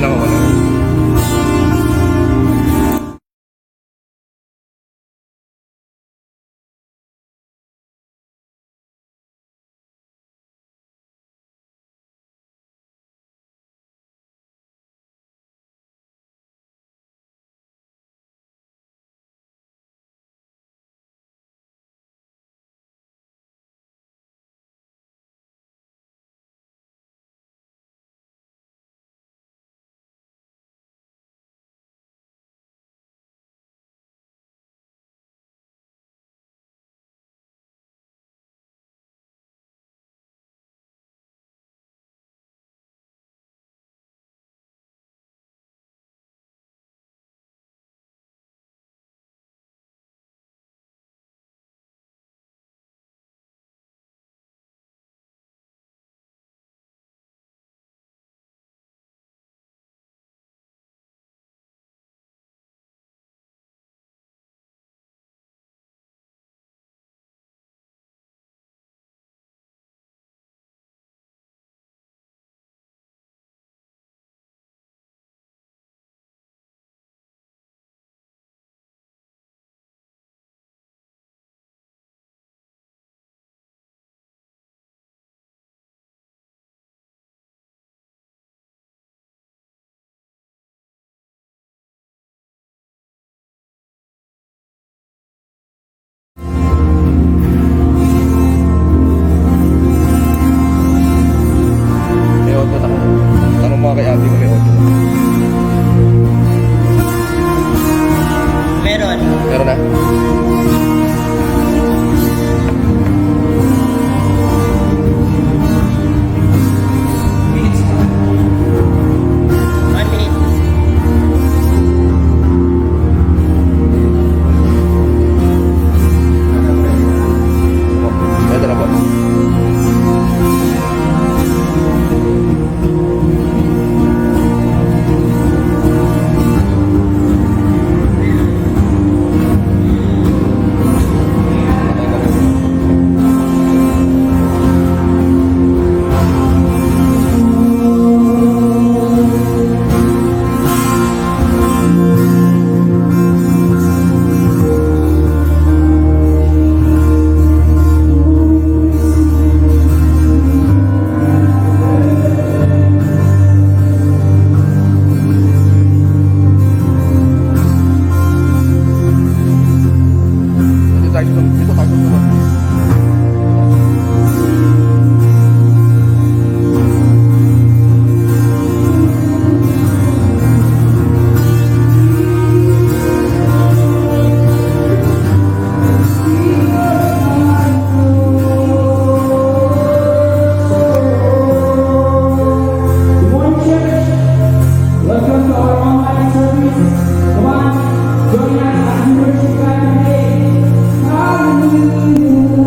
lang ako na. May auto na. Tanong mga kay ate ko may auto. Meron. Meron na. One minute. Pwede na po. Dito tayo sa Welcome to our online service. Come on, join us as we worship God today. Hallelujah.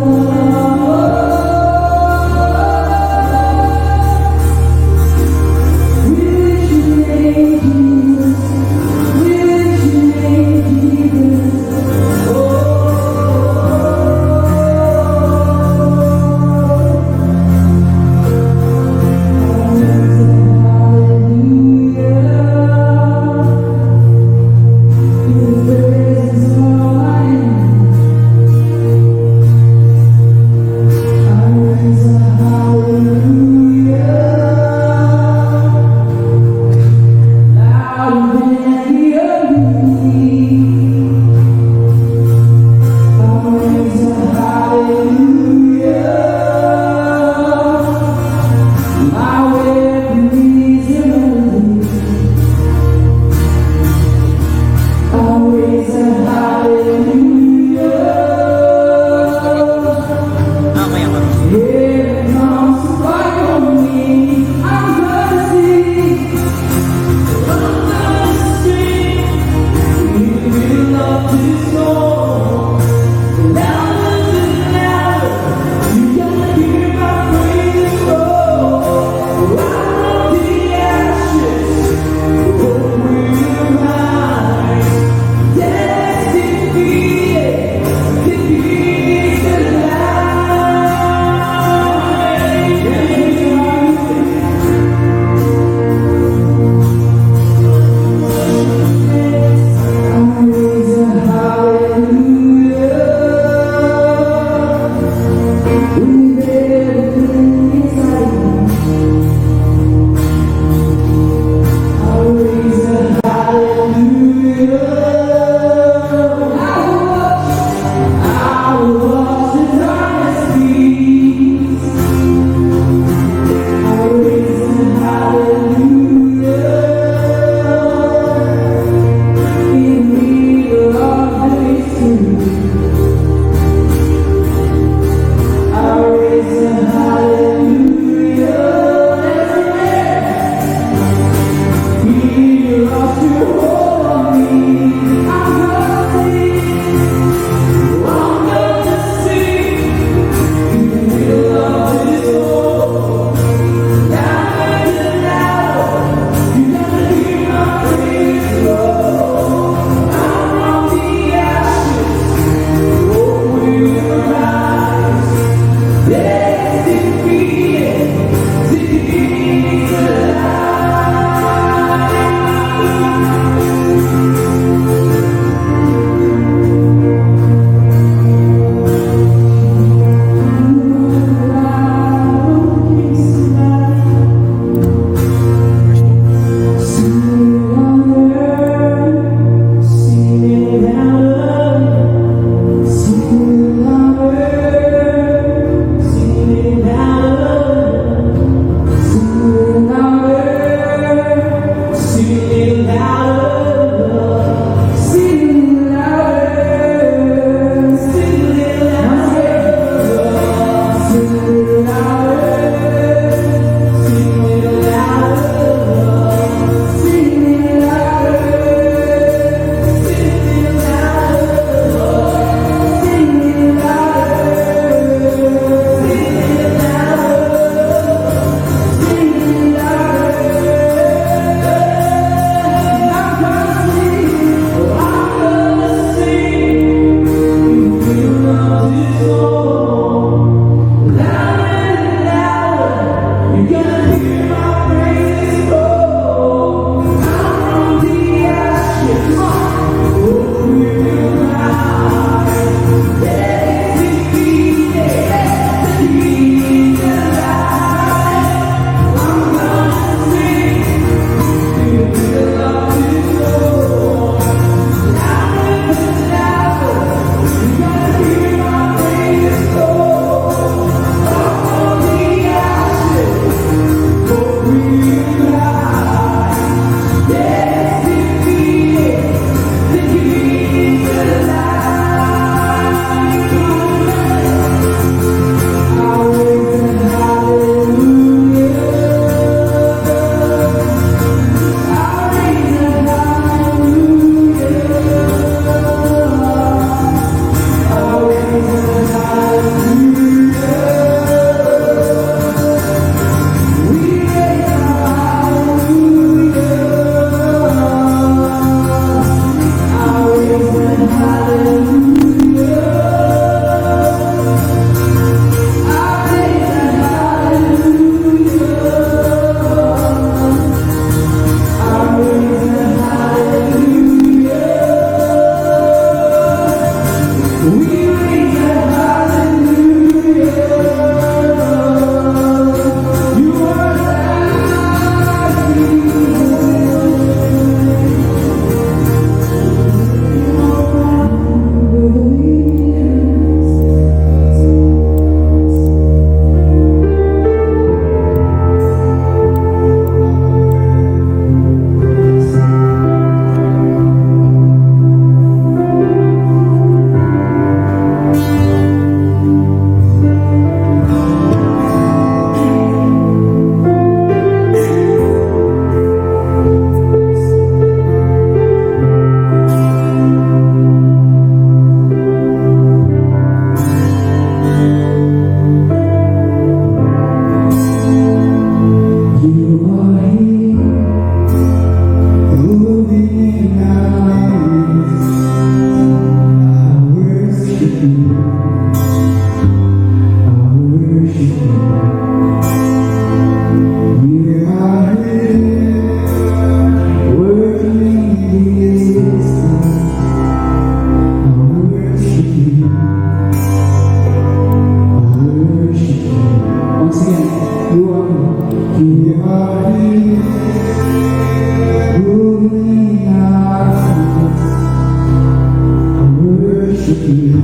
worship you.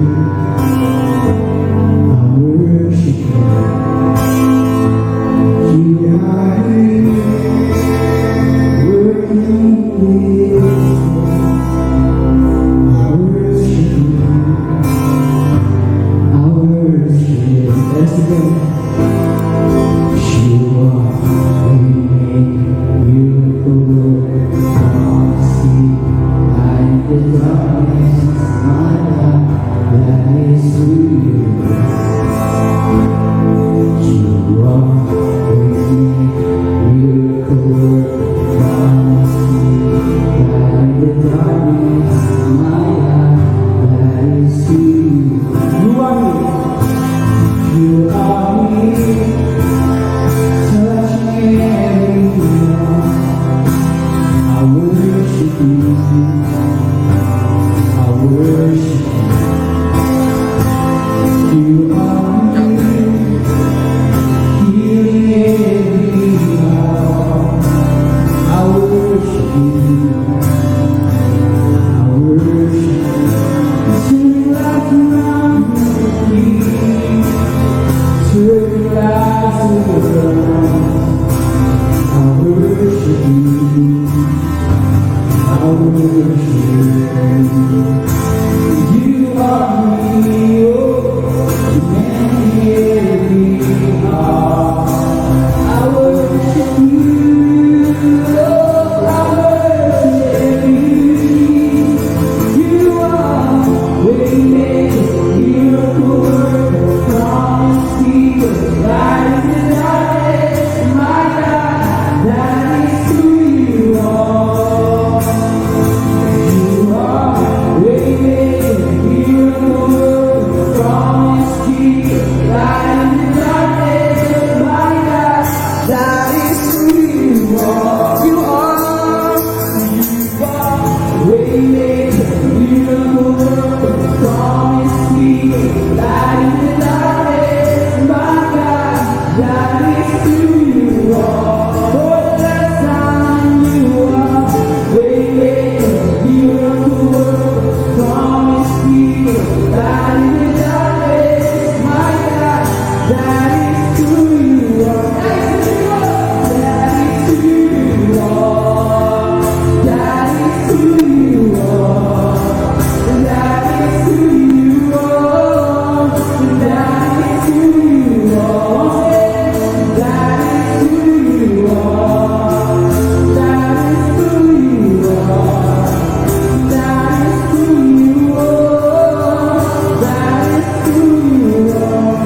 I worship you. You are here, working with me. I worship you. I worship you. Let's begin. You are beautiful, honesty, and the darkness, my love, that is who you are. You are beautiful, honesty, and the darkness, my love, that is who you are. You are me. Touch me everywhere. I worship you. I worship you. You are here, healing every heart. I worship you. I worship you. Turn life around me. Turn lives around. I worship you. I worship you. You are me, oh, many every heart. I worship you, oh, I worship you. You are waymaker, miracle worker, promise keeper, light in the darkness, my God, that is who you are. You are waymaker, miracle worker, promise keeper, light in the darkness, my God, that is who you are. You are waymaker, miracle worker, promise keeper, light in the darkness, my God, that is who you are. For that time you are waymaker, miracle worker, promise keeper, light in the darkness, my God, that is who you are. That is who you are. That is who you are. That is who you are. That is who you are. That is who you are. That is who you are. That is who you are. That is who you are.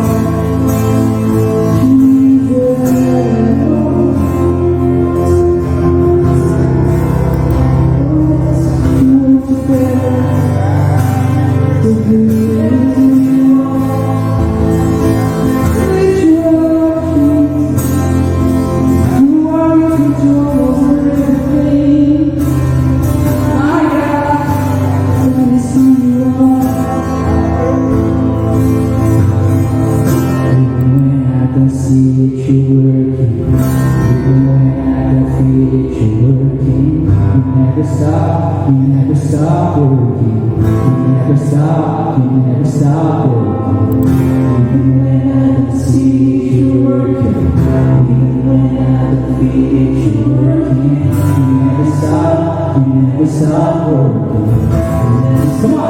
Stop, you never stop working. You never stop, you never stop working. Even when I don't see you working, even when I don't feel you working, you never stop, you never stop working. Come on!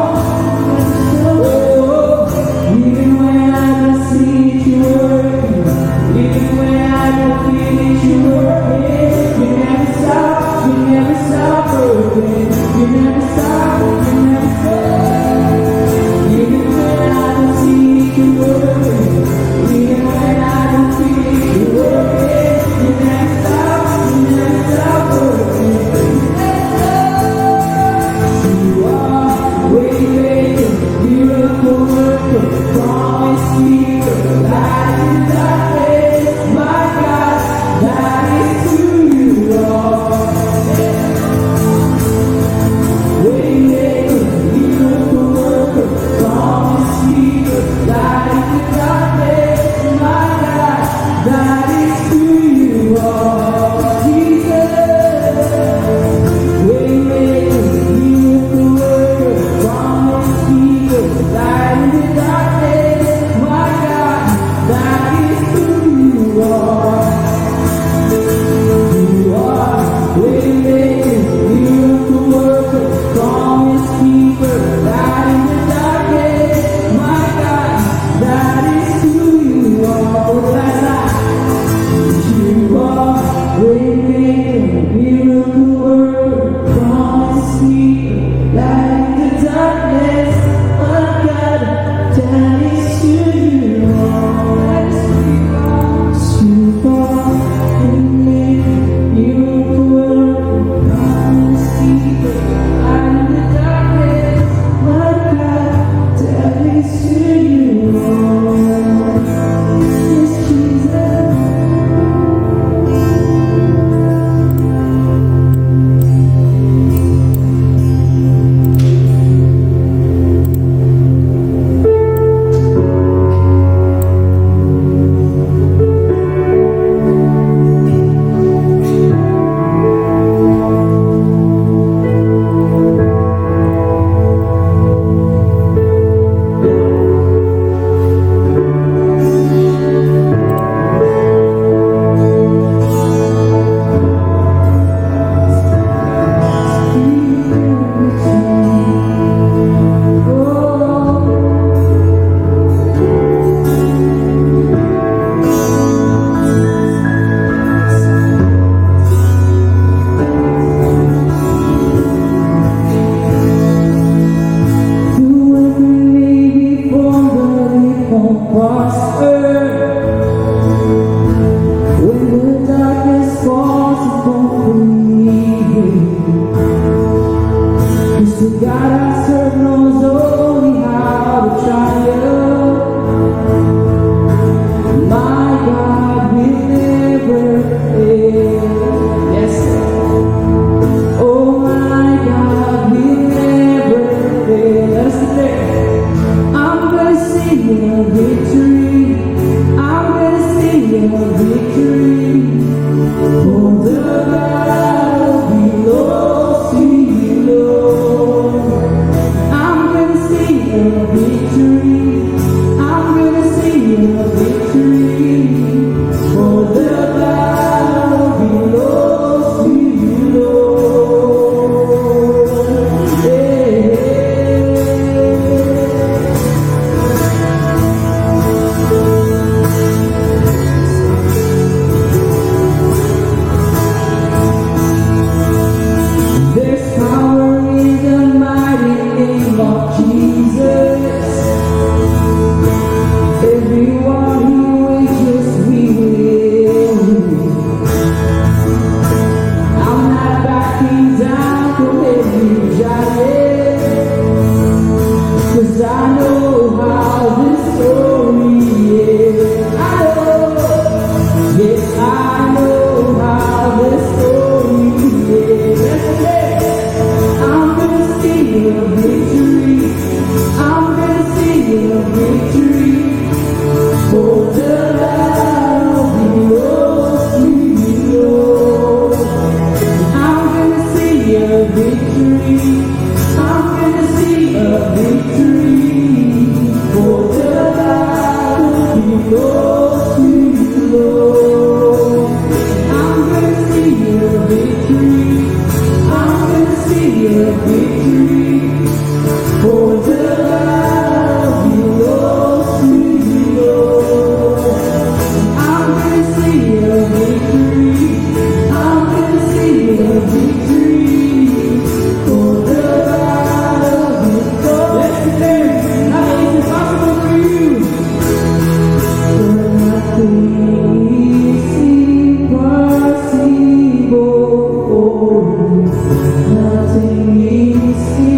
Oh, even when I don't see you working, even when I don't feel you working, you never stop, you never stop working. You never stop, you never stop. Even when I don't see you working, even when I don't feel you working, you never stop, you never stop working. You are waymaker, miracle worker, promise keeper, light in the darkness, my God, that is who you are. Waymaker, Nothing is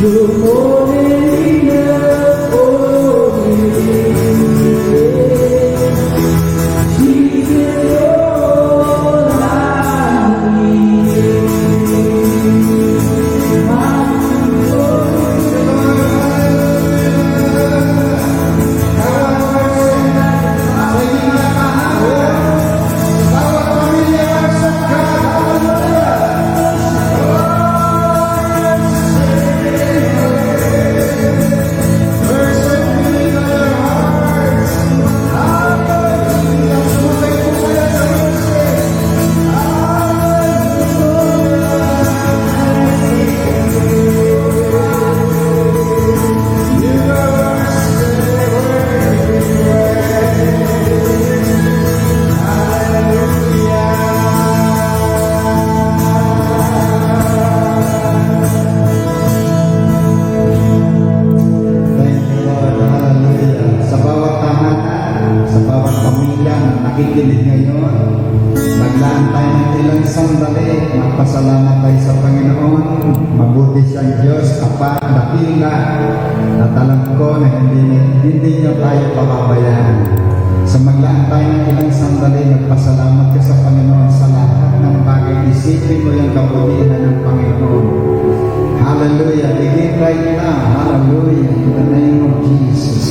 You're more than enough for me. Jesus, all I need. nakikinig ngayon, maglaan tayo ng ilang sandali, magpasalamat tayo sa Panginoon, mabuti siyang Diyos, kapag dakila, at alam ko na hindi niyo tayo pababayaan. So maglaan tayo ng ilang sandali, magpasalamat ka sa Panginoon sa lahat ng bagay, isipin mo yung kabutihan ng Panginoon. Hallelujah, begin right now, hallelujah, in the name of Jesus.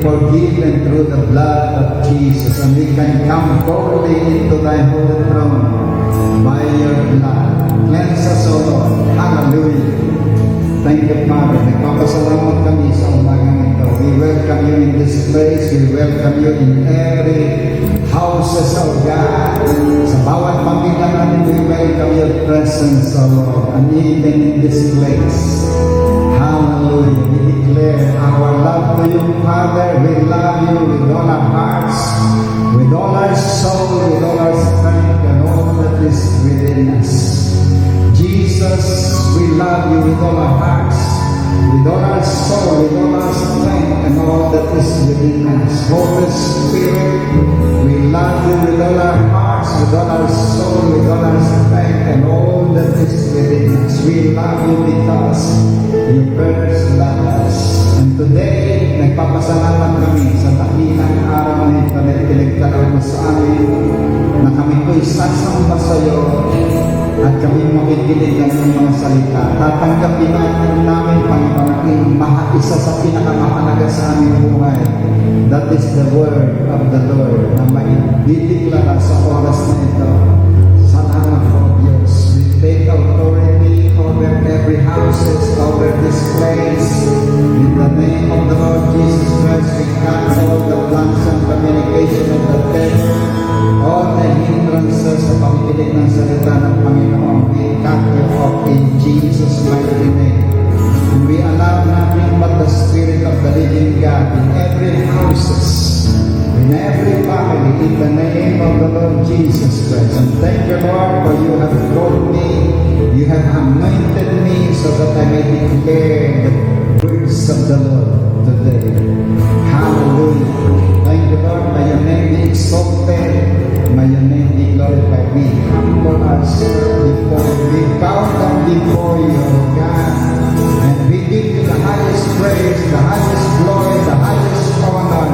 Forgiven through the blood of Jesus, and we can come boldly into thy holy throne by your blood. Cleanse us, O Lord. Hallelujah. Thank you, Father. Nagpapasalamat kami sa umagang ito. We welcome you in this place. We welcome you in every houses of God. Sa bawat pamilya natin, we welcome your presence, O Lord, and even in this place. Hallelujah. We declare our love to you, Father. We love you with all our hearts, with all our soul, with all our strength, and all that is within us. Jesus, we love you with all our hearts, with all our soul, with all our strength, and all that is within us. Holy Spirit, we love you with all our hearts, with all our soul, with all our strength, and all that is within us. We love you because you first loved us. And today, nagpapasalamat kami sa dakilang araw na ito na itinagdalaw mo sa amin na kami ko'y sasamba sa iyo at kami makikinig ng iyong mga salita. Tatanggapin namin, Panginoon, isa sa pinakamahalaga sa aming buhay. That is the word of the Lord na maidideklara sa oras na ito. Salamat po, Diyos. We take authority over every houses, over this place. In the name of the Lord Jesus Christ, we cancel the plans and communication of the devil, all the hindrances sa pakikinig ng salita ng Panginoon. We cut you off in Jesus' mighty name. And we allow nothing but the Spirit of the living God in every houses, in every family, in the name of the Lord Jesus Christ. And thank you, Lord, for you have called me, you have anointed me so that I may declare the words of the Lord today. Hallelujah. Thank you, Lord. May your name be exalted. May your name be glorified. We humble ourselves before you. We bow down before you, God. And we give you the highest praise, the highest glory, the highest honor.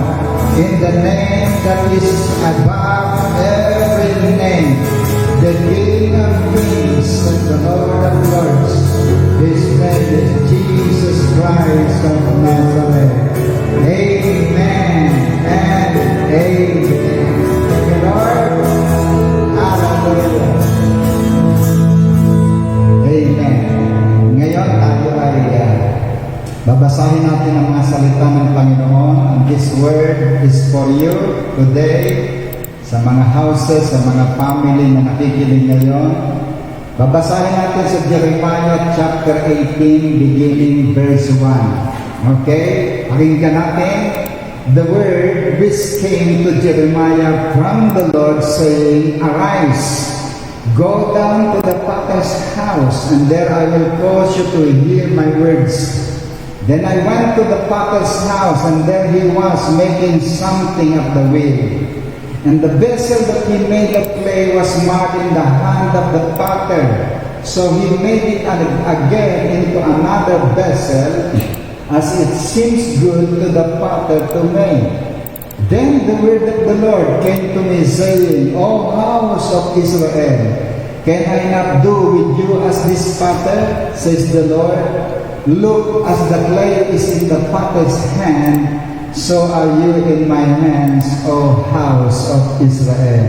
In the name that is above every name. the King of Kings and the Lord of Lords. His name is Jesus Christ of Nazareth. Amen and amen. Thank you, Lord. Hallelujah. Amen. Ngayon tayo ay babasahin natin ang mga salita ng Panginoon. And this word is for you today, sa mga houses, sa mga family na nakikinig ngayon. Babasahin natin sa Jeremiah chapter 18, beginning verse 1. Okay? Pakinggan natin. The word which came to Jeremiah from the Lord, saying, Arise, go down to the potter's house, and there I will cause you to hear my words. Then I went to the potter's house, and there he was making something of the wheel. And the vessel that he made of clay was marked in the hand of the potter. So he made it again into another vessel, as it seems good to the potter to make. Then the word of the Lord came to me, saying, O house of Israel, can I not do with you as this potter, says the Lord? Look, as the clay is in the potter's hand, so are you in my hands, O house of Israel.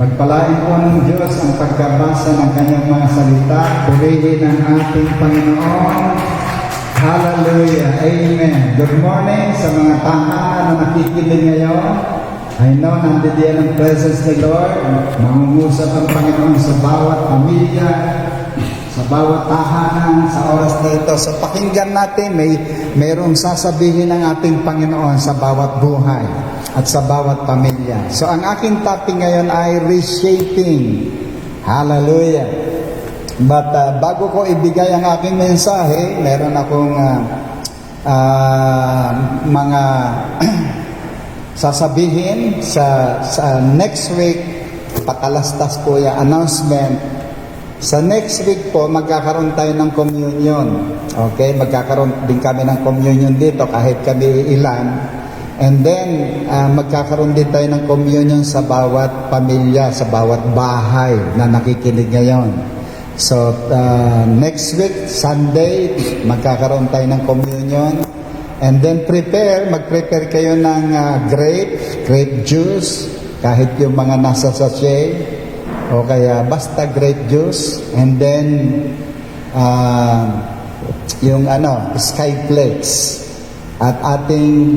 Pagpalain po ng Diyos ang pagkabasa ng kanyang mga salita. Purihin ang ating Panginoon. Hallelujah. Amen. Good morning sa mga tahanan na nakikinig ngayon. I know nandito yan ang presence ni Lord. Mangungusap ang Panginoon sa bawat pamilya, sa bawat tahanan, sa oras na ito. So pakinggan natin, mayroong sasabihin ng ating Panginoon sa bawat buhay at sa bawat pamilya. So ang aking topic ngayon ay reshaping. Hallelujah. But bago ko ibigay ang aking mensahe, meron akong mga sasabihin sa next week. Pakalastas po yung announcement. Sa next week po, magkakaroon tayo ng communion. Okay? Magkakaroon din kami ng communion dito kahit kami ilan. And then, magkakaroon din tayo ng communion sa bawat pamilya, sa bawat bahay na nakikinig ngayon. So, next week, Sunday, magkakaroon tayo ng communion. And then mag-prepare kayo ng grape juice, kahit yung mga nasa sachet, o kaya basta grape juice. And then, yung sky flakes. At ating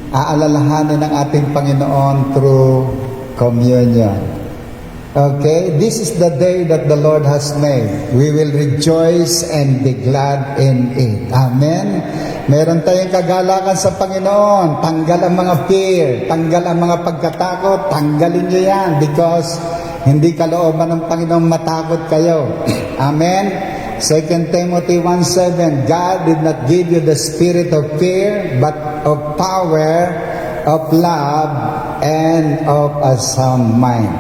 aalalahanin ng ating Panginoon through communion. Okay, this is the day that the Lord has made. We will rejoice and be glad in it. Amen. Meron tayong kagalakan sa Panginoon. Tanggal ang mga fear, tanggal ang mga pagkatakot, tanggalin nyo yan because hindi kalooban ng Panginoon matakot kayo. Amen. 2 Timothy 1:7, God did not give you the spirit of fear, but of power, of love, and of a sound mind.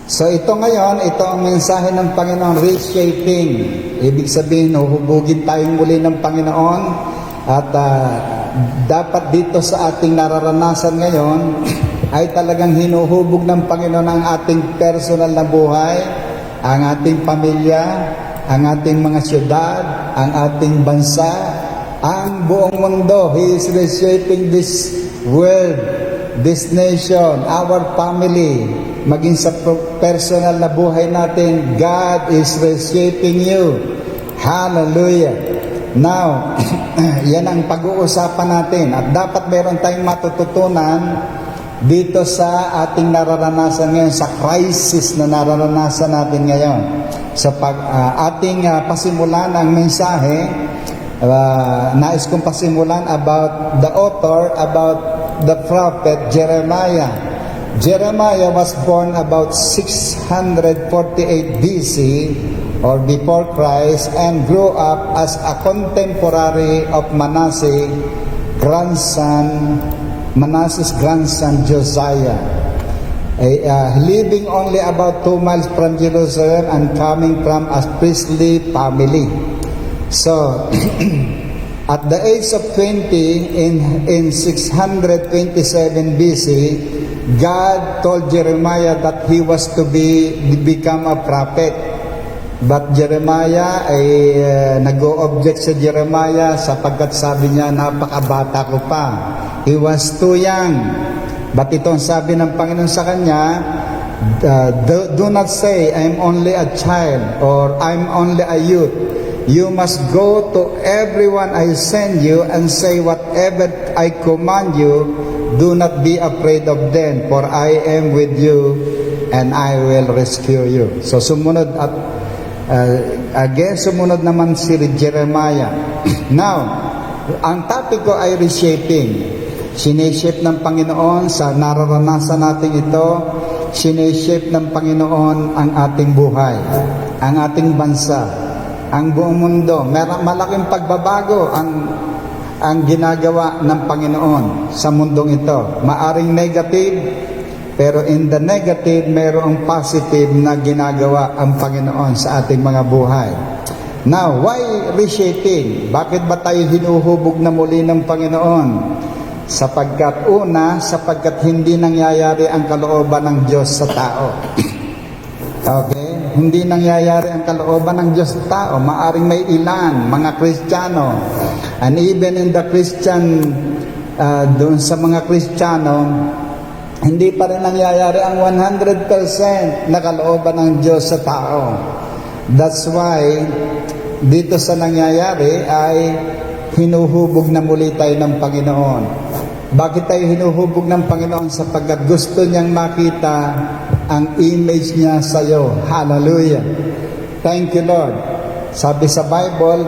So ito ngayon, ito ang mensahe ng Panginoon, reshaping. Ibig sabihin, huhubugin tayong muli ng Panginoon at dapat dito sa ating nararanasan ngayon ay talagang hinuhubog ng Panginoon ang ating personal na buhay, ang ating pamilya, ang ating mga syudad, ang ating bansa, ang buong mundo. He is reshaping this world, this nation, our family. Maging sa personal na buhay natin, God is reshaping you. Hallelujah. Now, yan ang pag-uusapan natin. At dapat meron tayong matututunan dito sa ating nararanasan ngayon, sa crisis na nararanasan natin ngayon. Sa ating pasimulan ang mensahe, nais kong pasimulan about the author, about the prophet Jeremiah. Jeremiah was born about 648 BC or before Christ and grew up as a contemporary of Manasseh's grandson Josiah, living only about 2 miles from Jerusalem and coming from a priestly family. So, at the age of 20 in 627 BC, God told Jeremiah that he was to become a prophet. But Jeremiah ay nag-o-object sa Jeremiah sapagkat sabi niya, napakabata ko pa. He was too young. But itong sabi ng Panginoon sa kanya, do not say, I'm only a child or I'm only a youth. You must go to everyone I send you and say whatever I command you. Do not be afraid of them, for I am with you and I will rescue you. So sumunod at again, sumunod naman si Jeremiah. Now, ang topic ko ay reshaping. Sineshape ng Panginoon sa nararanasan natin ito. Sineshape ng Panginoon ang ating buhay, ang ating bansa, ang buong mundo. Malaking pagbabago ang ginagawa ng Panginoon sa mundong ito. Maaring negative, pero in the negative, mayroong positive na ginagawa ang Panginoon sa ating mga buhay. Now, why reshaping? Bakit ba tayo hinuhubog na muli ng Panginoon? Sapagkat hindi nangyayari ang kalooban ng Diyos sa tao. Okay? Hindi nangyayari ang kalooban ng Diyos sa tao. Maaring may ilan, mga Kristiyano, and even in the Christian, doon sa mga Kristiyano, hindi pa rin nangyayari ang 100% na kalooban ng Diyos sa tao. That's why, dito sa nangyayari ay hinuhubog na muli tayo ng Panginoon. Bakit tayo hinuhubog ng Panginoon? Sapagkat gusto niyang makita ang image niya sa iyo. Hallelujah! Thank you, Lord. Sabi sa Bible,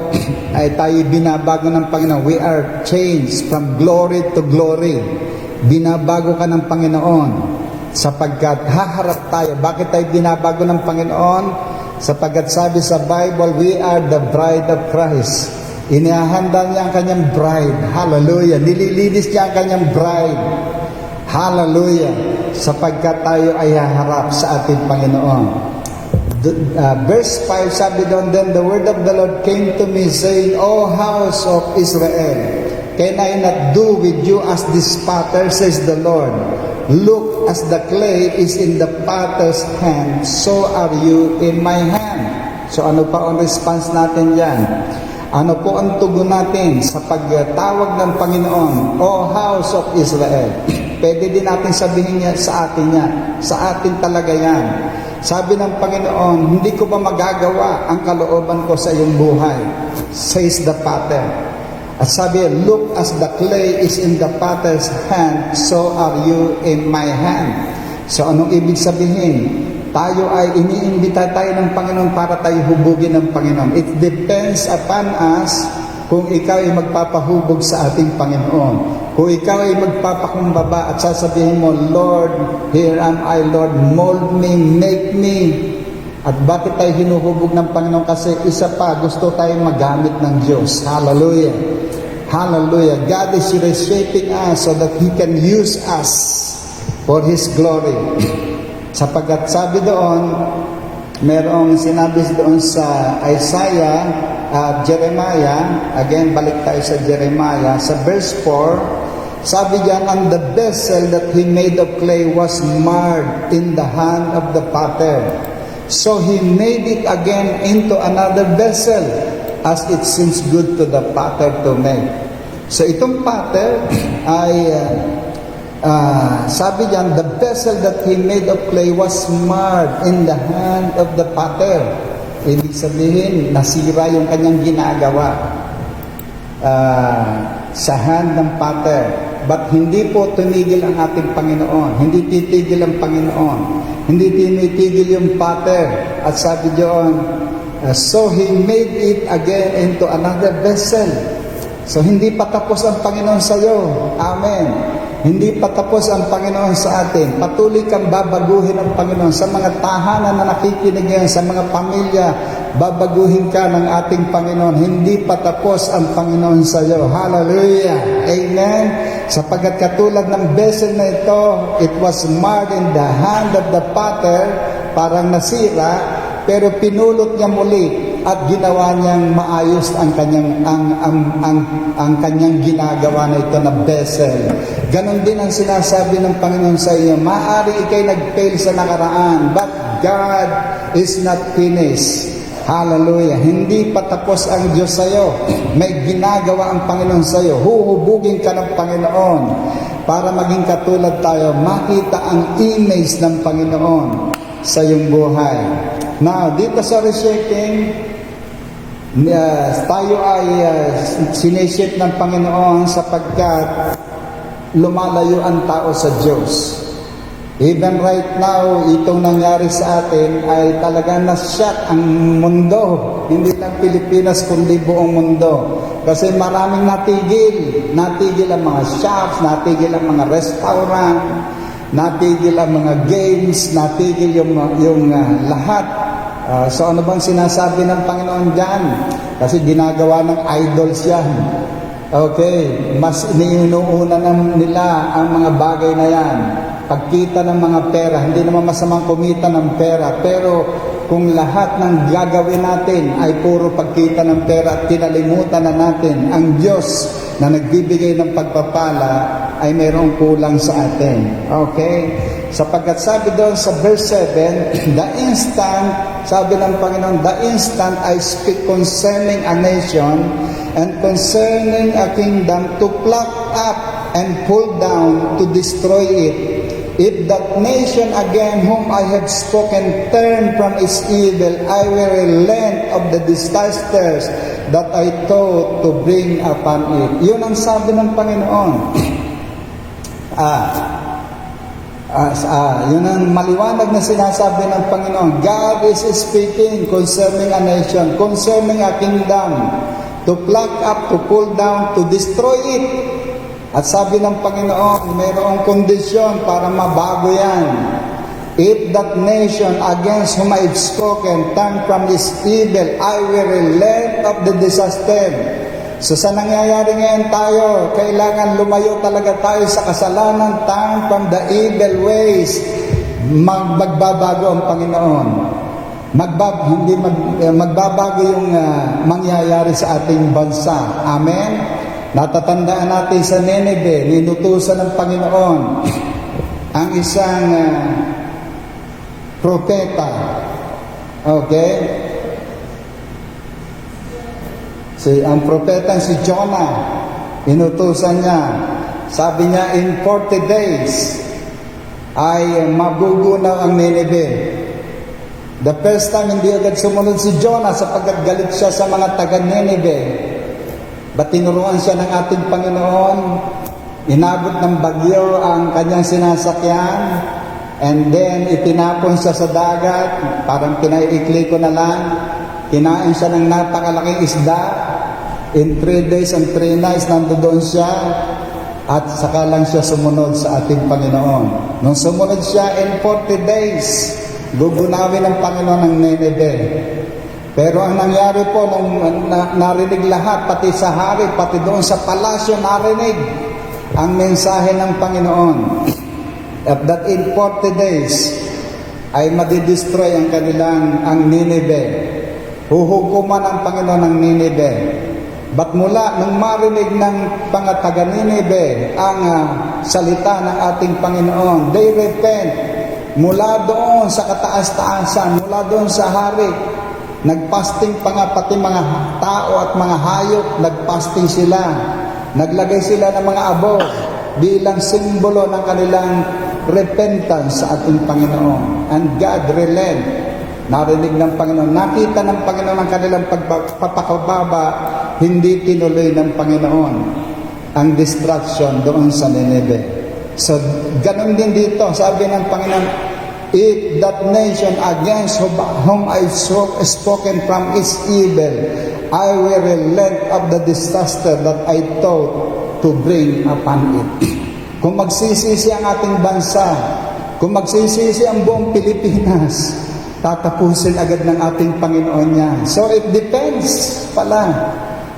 ay tayo binabago ng Panginoon. We are changed from glory to glory. Binabago ka ng Panginoon sapagkat haharap tayo. Bakit tayo binabago ng Panginoon? Sapagkat sabi sa Bible, we are the bride of Christ. Inihahanda niya ang kanyang bride. Hallelujah. Nililinis niya ang kanyang bride. Hallelujah. Sapagkat tayo ay haharap sa ating Panginoon. Verse 5, sabi doon, then the word of the Lord came to me saying, O house of Israel, can I not do with you as this potter, says the Lord? Look, as the clay is in the potter's hand, so are you in my hand. So ano pa ang response natin yan? Ano po ang tugon natin sa pagtawag ng Panginoon, O house of Israel? Pwede din natin sabihin niya sa atin yan. Sa atin talaga yan. Sabi ng Panginoon, hindi ko ba magagawa ang kalooban ko sa iyong buhay? Says the potter. At sabi, look, as the clay is in the potter's hand, so are you in my hand. So anong ibig sabihin? Tayo ay iniimbita tayo ng Panginoon para tayo hubugin ng Panginoon. It depends upon us kung ikaw ay magpapahubog sa ating Panginoon. Kung ikaw ay magpapakumbaba at sasabihin mo, Lord, here am I, Lord, mold me, make me. At bakit tayo hinuhubog ng Panginoon? Kasi isa pa, gusto tayong magamit ng Diyos. Hallelujah. Hallelujah. God is reshaping us so that He can use us for His glory. Sapagkat sabi doon, merong sinabi doon sa Isaiah, Jeremiah, again, balik tayo sa Jeremiah, sa verse 4, sabi diyan, and the vessel that he made of clay was marred in the hand of the potter. So he made it again into another vessel, as it seems good to the potter to make. So itong potter ay sabi diyan, the vessel that he made of clay was marred in the hand of the potter. Ibig sabihin, nasira yung kanyang ginagawa sa hand ng potter. But hindi po tumigil ang ating Panginoon. Hindi titigil ang Panginoon. Hindi tinitigil yung potter. At sabi diyon, so he made it again into another vessel. So hindi pa tapos ang Panginoon sa iyo. Amen. Hindi pa tapos ang Panginoon sa atin. Patuloy kang babaguhin ang Panginoon. Sa mga tahanan na nakikinig ngayon, sa mga pamilya, babaguhin ka ng ating Panginoon. Hindi pa tapos ang Panginoon sa iyo. Hallelujah. Amen. Sapagkat katulad ng vessel na ito, it was marred in the hand of the potter, parang nasira, pero pinulot niya muli at ginawa niyang maayos ang kanyang ang kanyang ginagawa na ito na vessel. Ganon din ang sinasabi ng Panginoon sa iyo. Maaari ikay nag-fail sa nakaraan, but God is not finished. Hallelujah. Hindi pa tapos ang Diyos sa iyo. May ginagawa ang Panginoon sa iyo. Huhubugin ka ng Panginoon para maging katulad tayo, makita ang image ng Panginoon sa iyong buhay. Now, dito sa reshaping, tayo ay sinishape ng Panginoon sapagkat lumalayo ang tao sa Diyos. Even right now, itong nangyari sa atin ay talagang na-shock ang mundo. Hindi lang Pilipinas, kundi buong mundo. Kasi maraming natigil. Natigil ang mga shops, natigil ang mga restaurant, natigil ang mga games, natigil yung lahat. So ano bang sinasabi ng Panginoon dyan? Kasi ginagawa ng idols yan. Okay, mas iniinuuna nila ang mga bagay na yan. Pagkita ng mga pera, hindi naman masamang kumita ng pera, pero kung lahat ng gagawin natin ay puro pagkita ng pera at kinalimutan na natin ang Diyos na nagbibigay ng pagpapala, ay mayroong kulang sa atin. Okay? Sapagkat sabi doon sa verse 7, the instant, sabi ng Panginoon, the instant I speak concerning a nation and concerning a kingdom to pluck up and pull down to destroy it. If that nation again whom I have spoken turn from its evil, I will relent of the disasters that I thought to bring upon it. Yun ang sabi ng Panginoon. Yun ang maliwanag na sinasabi ng Panginoon. God is speaking concerning a nation, concerning a kingdom, to pluck up, to pull down, to destroy it. At sabi ng Panginoon, mayroong kondisyon para mabago yan. If that nation against whom I have spoken turn from his evil, I will relent of the disaster. So sa nangyayari ngayon tayo, kailangan lumayo talaga tayo sa kasalanan, turn from the evil ways. Magbabago ang Panginoon. Magbabago yung mangyayari sa ating bansa. Amen? Natatandaan natin sa Nineveh, ninutusan ng Panginoon ang isang propeta. Okay? Ang propeta si Jonah, inutusan niya. Sabi niya, in 40 days ay magugunaw ang Nineveh. The first time, hindi agad sumunod si Jonah sapagkat galit siya sa mga taga-Nineveh. But tinuruan siya ng ating Panginoon, inabot ng bagyo ang kanyang sinasakyan, and then itinapon siya sa dagat, parang pinaiikli ko na lang, kinain siya ng napakalaking isda, in 3 days and 3 nights nandoon siya, at saka lang siya sumunod sa ating Panginoon. Nung sumunod siya in 40 days, gugunawin ng Panginoon ng Nineveh. Pero ang nangyari po, nung narinig lahat, pati sa hari, pati doon sa palasyo, narinig ang mensahe ng Panginoon. At that in 40 days, ay madidestroy ang Nineveh. Huhukuman ang Panginoon ng Nineveh. But mula nung marinig ng mga taga Nineveh ang salita ng ating Panginoon, they repent. Mula doon sa kataas-taasan, mula doon sa hari, nagpasting pa nga pati mga tao at mga hayop, nagpasting sila. Naglagay sila ng mga abo bilang simbolo ng kanilang repentance sa ating Panginoon. And God relent. Narinig ng Panginoon. Nakita ng Panginoon ang kanilang pagpapakababa, hindi tinuloy ng Panginoon ang destruction doon sa Nineveh. So, ganun din dito. Sabi ng Panginoon, if that nation against whom I spoken from its evil, I will relent of the disaster that I thought to bring upon it. Kung magsisisi ang ating bansa, kung magsisisi ang buong Pilipinas, tatapusin agad ng ating Panginoon niya. So it depends pala.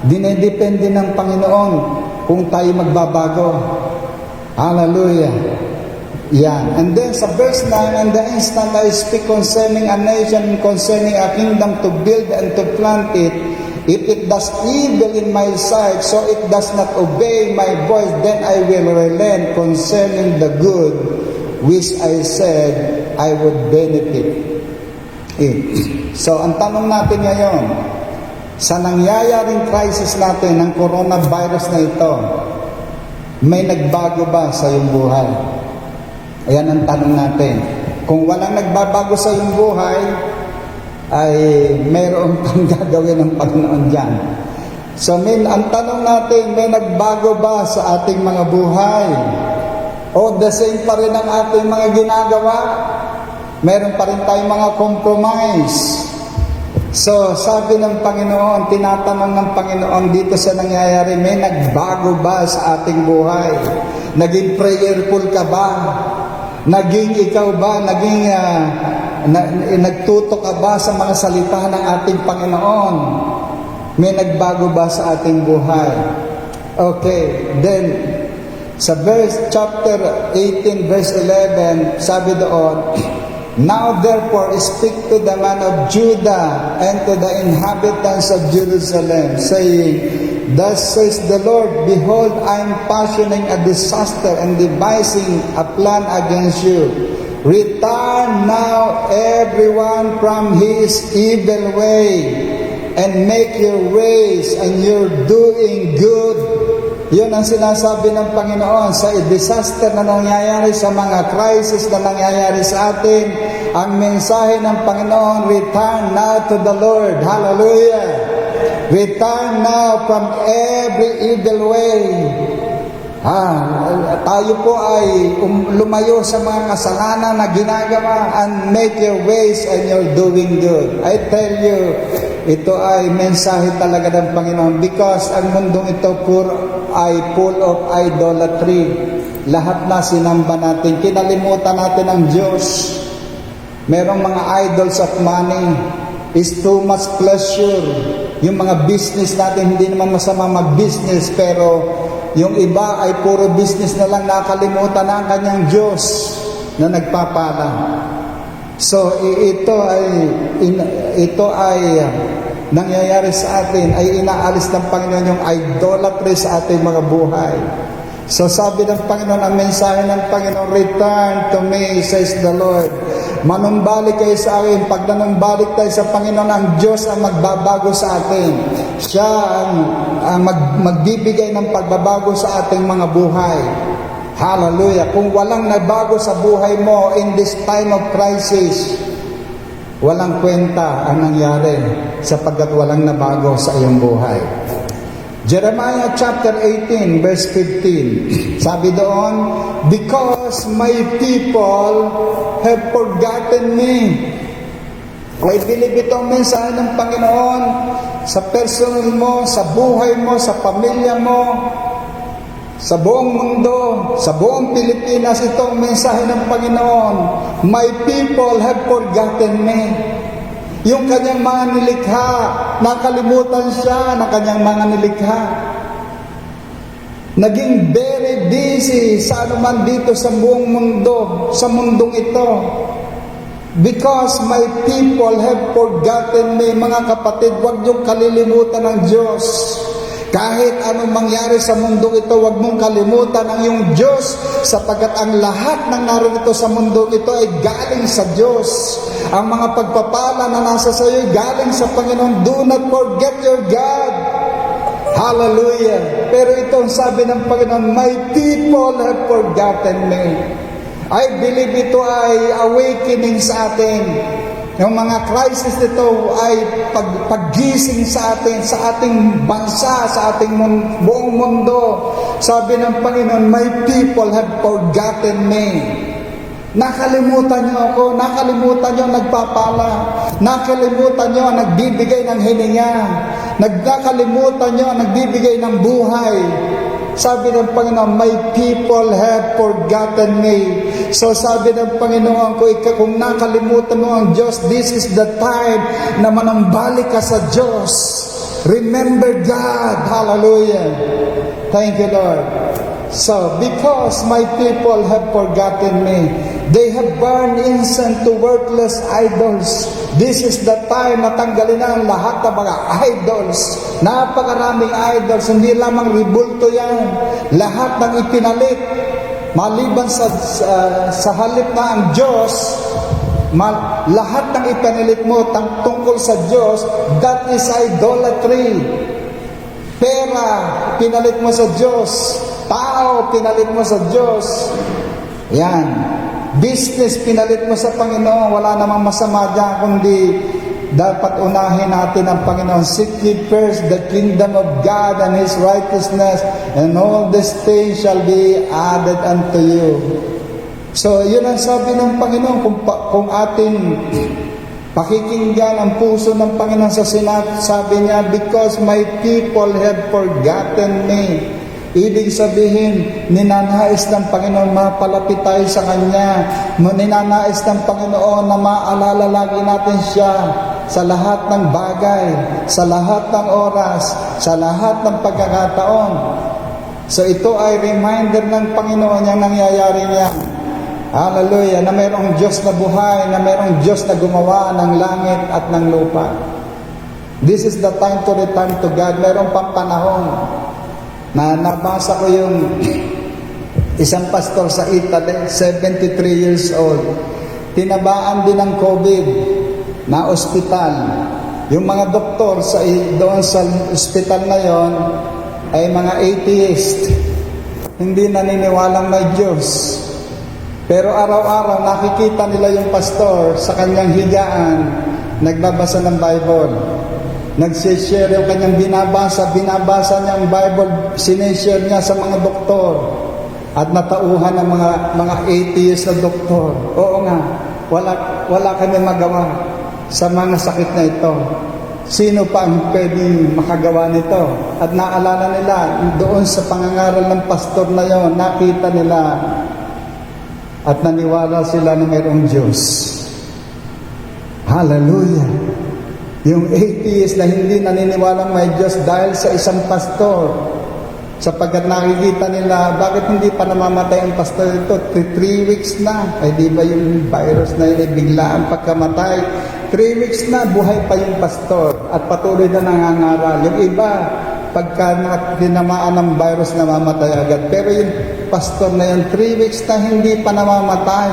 Dinedepende ng Panginoon kung tayo magbabago. Hallelujah. Yan. And then sa verse 9, and the instant I speak concerning a nation, concerning a kingdom to build and to plant it, if it does evil in my sight, so it does not obey my voice, then I will relent concerning the good which I said I would benefit it. So ang tanong natin ngayon, sa nangyayaring crisis natin ng coronavirus na ito, may nagbago ba sa iyong buhay? Ayan ang tanong natin. Kung walang nagbabago sa iyong buhay, ay mayroon kang gagawin ng Panginoon dyan. So, ang tanong natin, may nagbago ba sa ating mga buhay? O the same pa rin ang ating mga ginagawa? Meron pa rin tayong mga compromise. So, sabi ng Panginoon, tinatanong ng Panginoon dito sa nangyayari, may nagbago ba sa ating buhay? Naging prayerful ka ba? Naging ikaw ba? Naging nagtuto ka ba sa mga salita ng ating Panginoon? May nagbago ba sa ating buhay? Okay, then sa chapter 18 verse 11, sabi doon, now therefore speak to the man of Judah and to the inhabitants of Jerusalem, saying, thus says the Lord, behold, I am fashioning a disaster and devising a plan against you. Return now everyone from his evil way and make your ways, and you're doing good. Yun ang sinasabi ng Panginoon sa disaster na nangyayari, sa mga crisis na nangyayari sa atin. Ang mensahe ng Panginoon, return now to the Lord. Hallelujah! Return now from every evil way. Tayo po ay lumayo sa mga kasalanan na ginagawa, and make your ways and you're doing good. I tell you, ito ay mensahe talaga ng Panginoon, because ang mundong ito ay full of idolatry. Lahat na sinamba natin, kinalimutan natin ang Diyos. Merong mga idols of money, is too much pleasure. Yung mga business natin, hindi naman masama mag-business, pero yung iba ay puro business na lang, nakalimutan na ang kanyang Diyos na nagpapala. So ito ay nangyayari sa atin, ay inaalis ng Panginoon yung idolatry sa ating mga buhay. So sabi ng Panginoon, ang mensahe ng Panginoon, return to me, says the Lord. Manumbalik kayo sa akin. Pag nanumbalik tayo sa Panginoon, ang Diyos ang magbabago sa atin. Siya ang magbibigay ng pagbabago sa ating mga buhay. Hallelujah! Kung walang nabago sa buhay mo in this time of crisis, walang kwenta ang nangyari, sapagkat walang nabago sa iyong buhay. Jeremiah chapter 18 verse 15, sabi doon, because my people have forgotten me. I believe ito ang mensahe ng Panginoon sa personal mo, sa buhay mo, sa pamilya mo, sa buong mundo, sa buong Pilipinas. Ito ang mensahe ng Panginoon. My people have forgotten me. Yung kanyang mga nilikha, nakalimutan siya ng kanyang mga nilikha. Naging very busy sa anuman dito sa buong mundo, sa mundong ito. Because my people have forgotten me. Mga kapatid, huwag niyong kalilimutan ng Diyos. Kahit anong mangyari sa mundong ito, huwag mong kalimutan ang iyong Diyos, sapagkat ang lahat ng narito sa mundong ito ay galing sa Diyos. Ang mga pagpapala na nasa sa iyo ay galing sa Panginoon. Do not forget your God. Hallelujah! Pero ito ang sabi ng Panginoon, my people have forgotten me. I believe ito ay awakening sa atin. Yung mga crisis nito ay paggising sa atin, sa ating bansa, sa ating buong mundo. Sabi ng Panginoon, my people have forgotten me. Nakalimutan niyo ako, nakalimutan niyo ang nagpapala, nakalimutan niyo ang nagbibigay ng hininga, nakalimutan niyo ang nagbibigay ng buhay. Sabi ng Panginoon, my people have forgotten me. So sabi ng Panginoon ko, kung nakalimutan mo ang Diyos, this is the time na manambalik ka sa Diyos. Remember God. Hallelujah. Thank you, Lord. So, because my people have forgotten me, they have burned incense to worthless idols. This is the time na tanggalin na ang lahat ng mga idols. Napakaraming idols, hindi lamang ribulto yan. Lahat ng ipinalit, maliban sa halip na ang Diyos, lahat ng ipinalit mo tungkol sa Diyos, that is idolatry. Pera, pinalit mo sa Diyos. Tao, pinalit mo sa Diyos. Yan. Business, pinalit mo sa Panginoon. Wala namang masama dyan, kundi dapat unahin natin ang Panginoon. Seek ye first the kingdom of God and His righteousness, and all these things shall be added unto you. So, yun ang sabi ng Panginoon. Kung atin pakikinggan ang puso ng Panginoon sa sabi niya, because my people have forgotten me. Ibig sabihin, ninanais ng Panginoon mapalapit tayo sa Kanya. Ninanais ng Panginoon na maalala lagi natin siya sa lahat ng bagay, sa lahat ng oras, sa lahat ng pagkakataon. So ito ay reminder ng Panginoon yung nangyayari niya. Hallelujah, na mayroong Diyos na buhay, na mayroong Diyos na gumawa ng langit at ng lupa. This is the time to return to God. Mayroong pampanahon na nabasa ko yung isang pastor sa Italy, 73 years old. Tinabaan din ng COVID na ospital. Yung mga doktor doon sa ospital na yon ay mga atheist. Hindi naniniwalang may Diyos. Pero araw-araw nakikita nila yung pastor sa kanyang higaan, nagbabasa ng Bible. Nagsishare yung kanyang binabasa niya ang Bible, sinishare niya sa mga doktor. At natauhan ng mga atheist na doktor. Oo nga, wala kami magawa sa mga sakit na ito. Sino pa ang pwedeng makagawa nito? At naalala nila, doon sa pangangaral ng pastor na yon, nakita nila at naniwala sila na mayroong Diyos. Hallelujah! Yung atheist na hindi naniniwalang may Diyos dahil sa isang pastor, sapagkat nakikita nila, bakit hindi pa namamatay ang pastor ito? 3 weeks na. Ay di ba yung virus na yun, bigla ang pagkamatay? 3 weeks na, buhay pa yung pastor at patuloy na nangangaral. Yung iba, pagka tinamaan ng virus, namamatay agad. Pero yung pastor na yun, 3 weeks na hindi pa namamatay.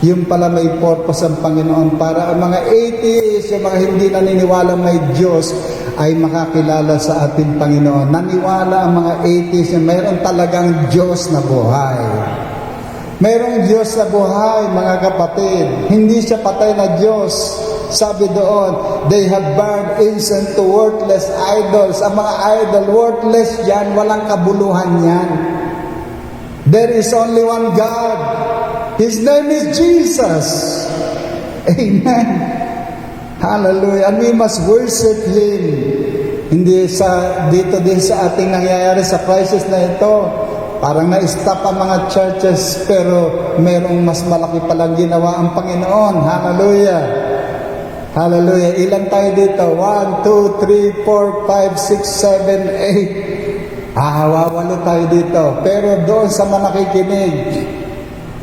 Yung pala may purpose ang Panginoon para ang mga atheists, yung mga hindi naniniwala may Diyos, ay makakilala sa ating Panginoon. Naniwala ang mga atheists na mayroon talagang Diyos na buhay. Mayroong Diyos na buhay, mga kapatid. Hindi siya patay na Diyos. Sabi doon, they have burned incense to worthless idols. Ang mga idol, worthless yan, walang kabuluhan yan. There is only one God. His name is Jesus. Amen. Hallelujah. And we must worship Him. Hindi dito din sa ating nangyayari sa crisis na ito. Parang na-stop ang mga churches, pero merong mas malaki palang ginawa ang Panginoon. Hallelujah. Hallelujah. Ilan tayo dito? 1, 2, 3, 4, 5, 6, 7, 8. Wawalo tayo dito. Pero doon sa manakikinig,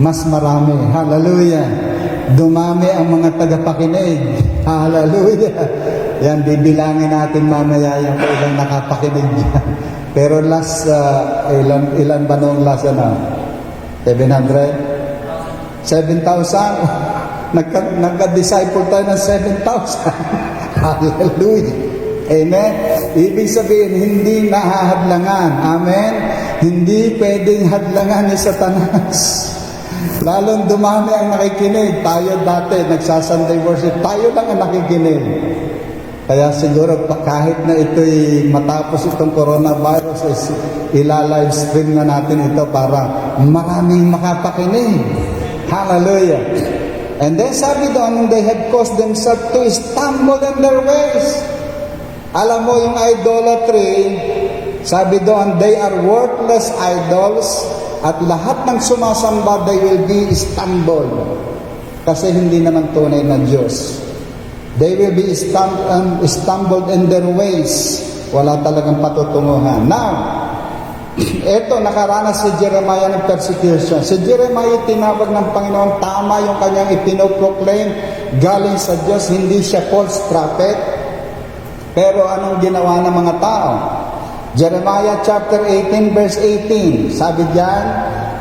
mas marami. Hallelujah. Dumami ang mga tagapakinig. Hallelujah. Yan, bibilangin natin mamaya yung ilang nakapakinig dyan. Pero last, ilan ba nung last, 700? 7,000? Nagka-disciple tayo ng 7,000. Hallelujah. Amen? Ibig sabihin, hindi nahahadlangan. Amen? Hindi pwedeng hadlangan ni Satanas. Lalong dumami ang nakikinig. Tayo dati, nagsasunday worship, tayo lang ang nakikinig. Kaya siguro kahit na ito'y matapos itong coronavirus, ila-live stream na natin ito para maraming makapakinig. Hallelujah. And then sabi doon, they had caused themselves to stumble in their ways. Alam mo yung idolatry, sabi doon, they are worthless idols, at lahat ng sumasamba, they will be stumbled. Kasi hindi naman tunay na Diyos. They will be stumbled in their ways. Wala talagang patutunguhan. Now, Eto, nakaranas si Jeremiah ng persecution. Si Jeremiah tinawag ng Panginoon, tama yung kanyang ipinoproclaim galing sa Diyos, hindi siya false prophet. Pero anong ginawa ng mga tao? Jeremiah chapter 18 verse 18, sabi diyan,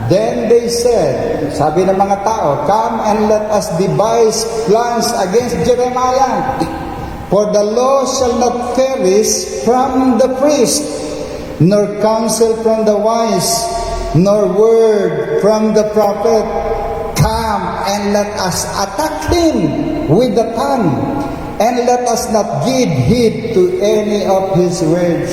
then they said, sabi ng mga tao, come and let us devise plans against Jeremiah, for the law shall not perish from the priest, nor counsel from the wise, nor word from the prophet. Come and let us attack him with the tongue, and let us not give heed to any of his words.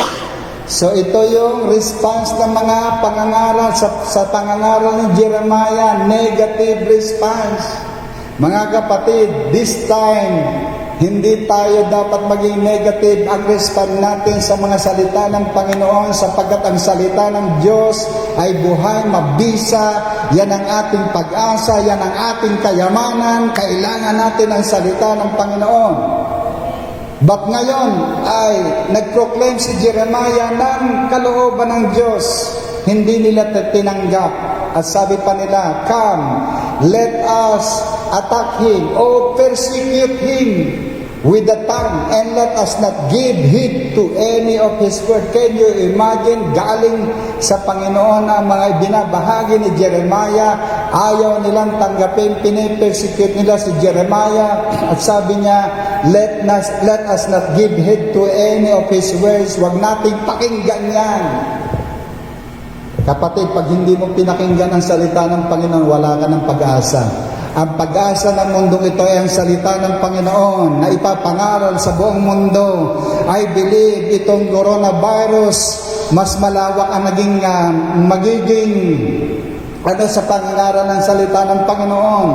So ito yung response ng mga pangangaral sa pangangaral ni Jeremiah, negative response. Mga kapatid, this time, hindi tayo dapat maging negative ang response natin sa mga salita ng Panginoon, sapagkat ang salita ng Diyos ay buhay, mabisa. Yan ang ating pag-asa, yan ang ating kayamanan. Kailangan natin ang salita ng Panginoon. But ngayon ay nag-proclaim si Jeremiah ng kalooban ng Diyos. Hindi nila tinanggap. At sabi pa nila, come, let us attack him or persecute him with the tongue, and let us not give heed to any of his word. Can you imagine, galing sa Panginoon ang mga binabahagi ni Jeremiah, ayaw nilang tanggapin, pinipersecute nila si Jeremiah, at sabi niya, let us not give heed to any of his words. Huwag nating pakinggan yan. Kapatid, pag hindi mo pinakinggan ang salita ng Panginoon, wala ka ng pag-asa. Ang pag-asa ng mundong ito ay ang salita ng Panginoon na ipapangaral sa buong mundo. I believe itong coronavirus, mas malawak ang magiging sa pangaral ng salita ng Panginoon.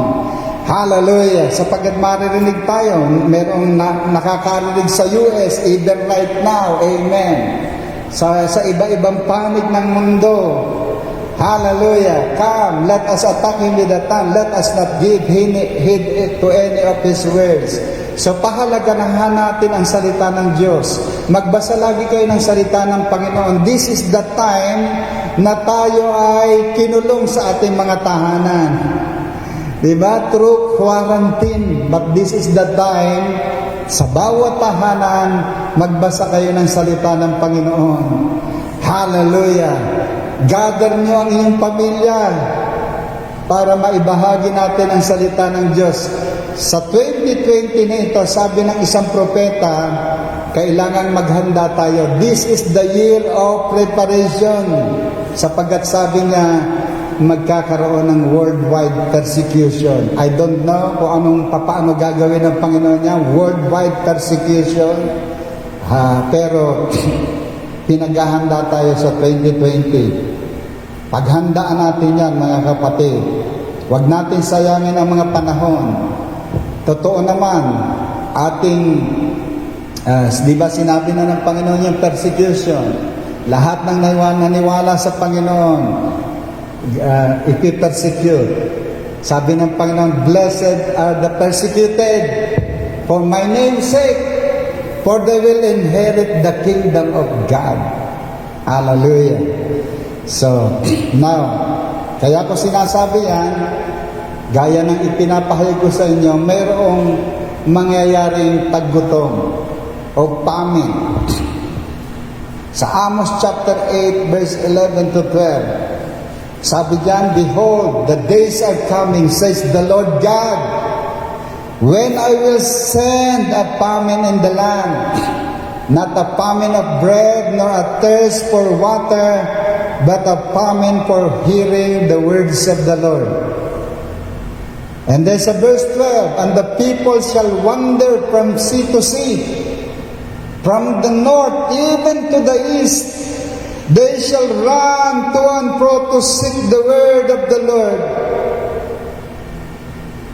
Hallelujah! Sapagkat maririnig tayo, merong nakakarinig sa US, even right now, amen. Sa iba-ibang panig ng mundo. Hallelujah! Come, let us attack him with the tongue. Let us not give heed to any of his words. So pahalagahan natin ang salita ng Diyos. Magbasa lagi kayo ng salita ng Panginoon. This is the time na tayo ay kinulong sa ating mga tahanan. Diba? Through quarantine. But this is the time, sa bawat tahanan, magbasa kayo ng salita ng Panginoon. Hallelujah! Gather nyo ang inyong pamilya para maibahagi natin ang salita ng Diyos. Sa 2020 na ito, sabi ng isang propeta, kailangan maghanda tayo. This is the year of preparation. Sapagkat sabi niya, magkakaroon ng worldwide persecution. I don't know kung paano gagawin ng Panginoon niya, worldwide persecution. Pero pinaghahanda tayo sa 2020. Paghandaan natin yan, mga kapatid. Huwag natin sayangin ang mga panahon. Totoo naman, di ba sinabi na ng Panginoon yung persecution? Lahat ng naniwala sa Panginoon, ipipersecute. Sabi ng Panginoon, blessed are the persecuted for my name's sake, for they will inherit the kingdom of God. Hallelujah. So, now, kaya ko sinasabi yan, gaya ng ipinapahayag ko sa inyo, mayroong mangyayaring paggutom o famine. Sa Amos chapter 8, verse 11 to 12, sabi diyan, behold, the days are coming, says the Lord God, when I will send a famine in the land, not a famine of bread, nor a thirst for water, but a famine for hearing the words of the Lord. And there's a verse 12, and the people shall wander from sea to sea, from the north even to the east. They shall run to and fro to seek the word of the Lord,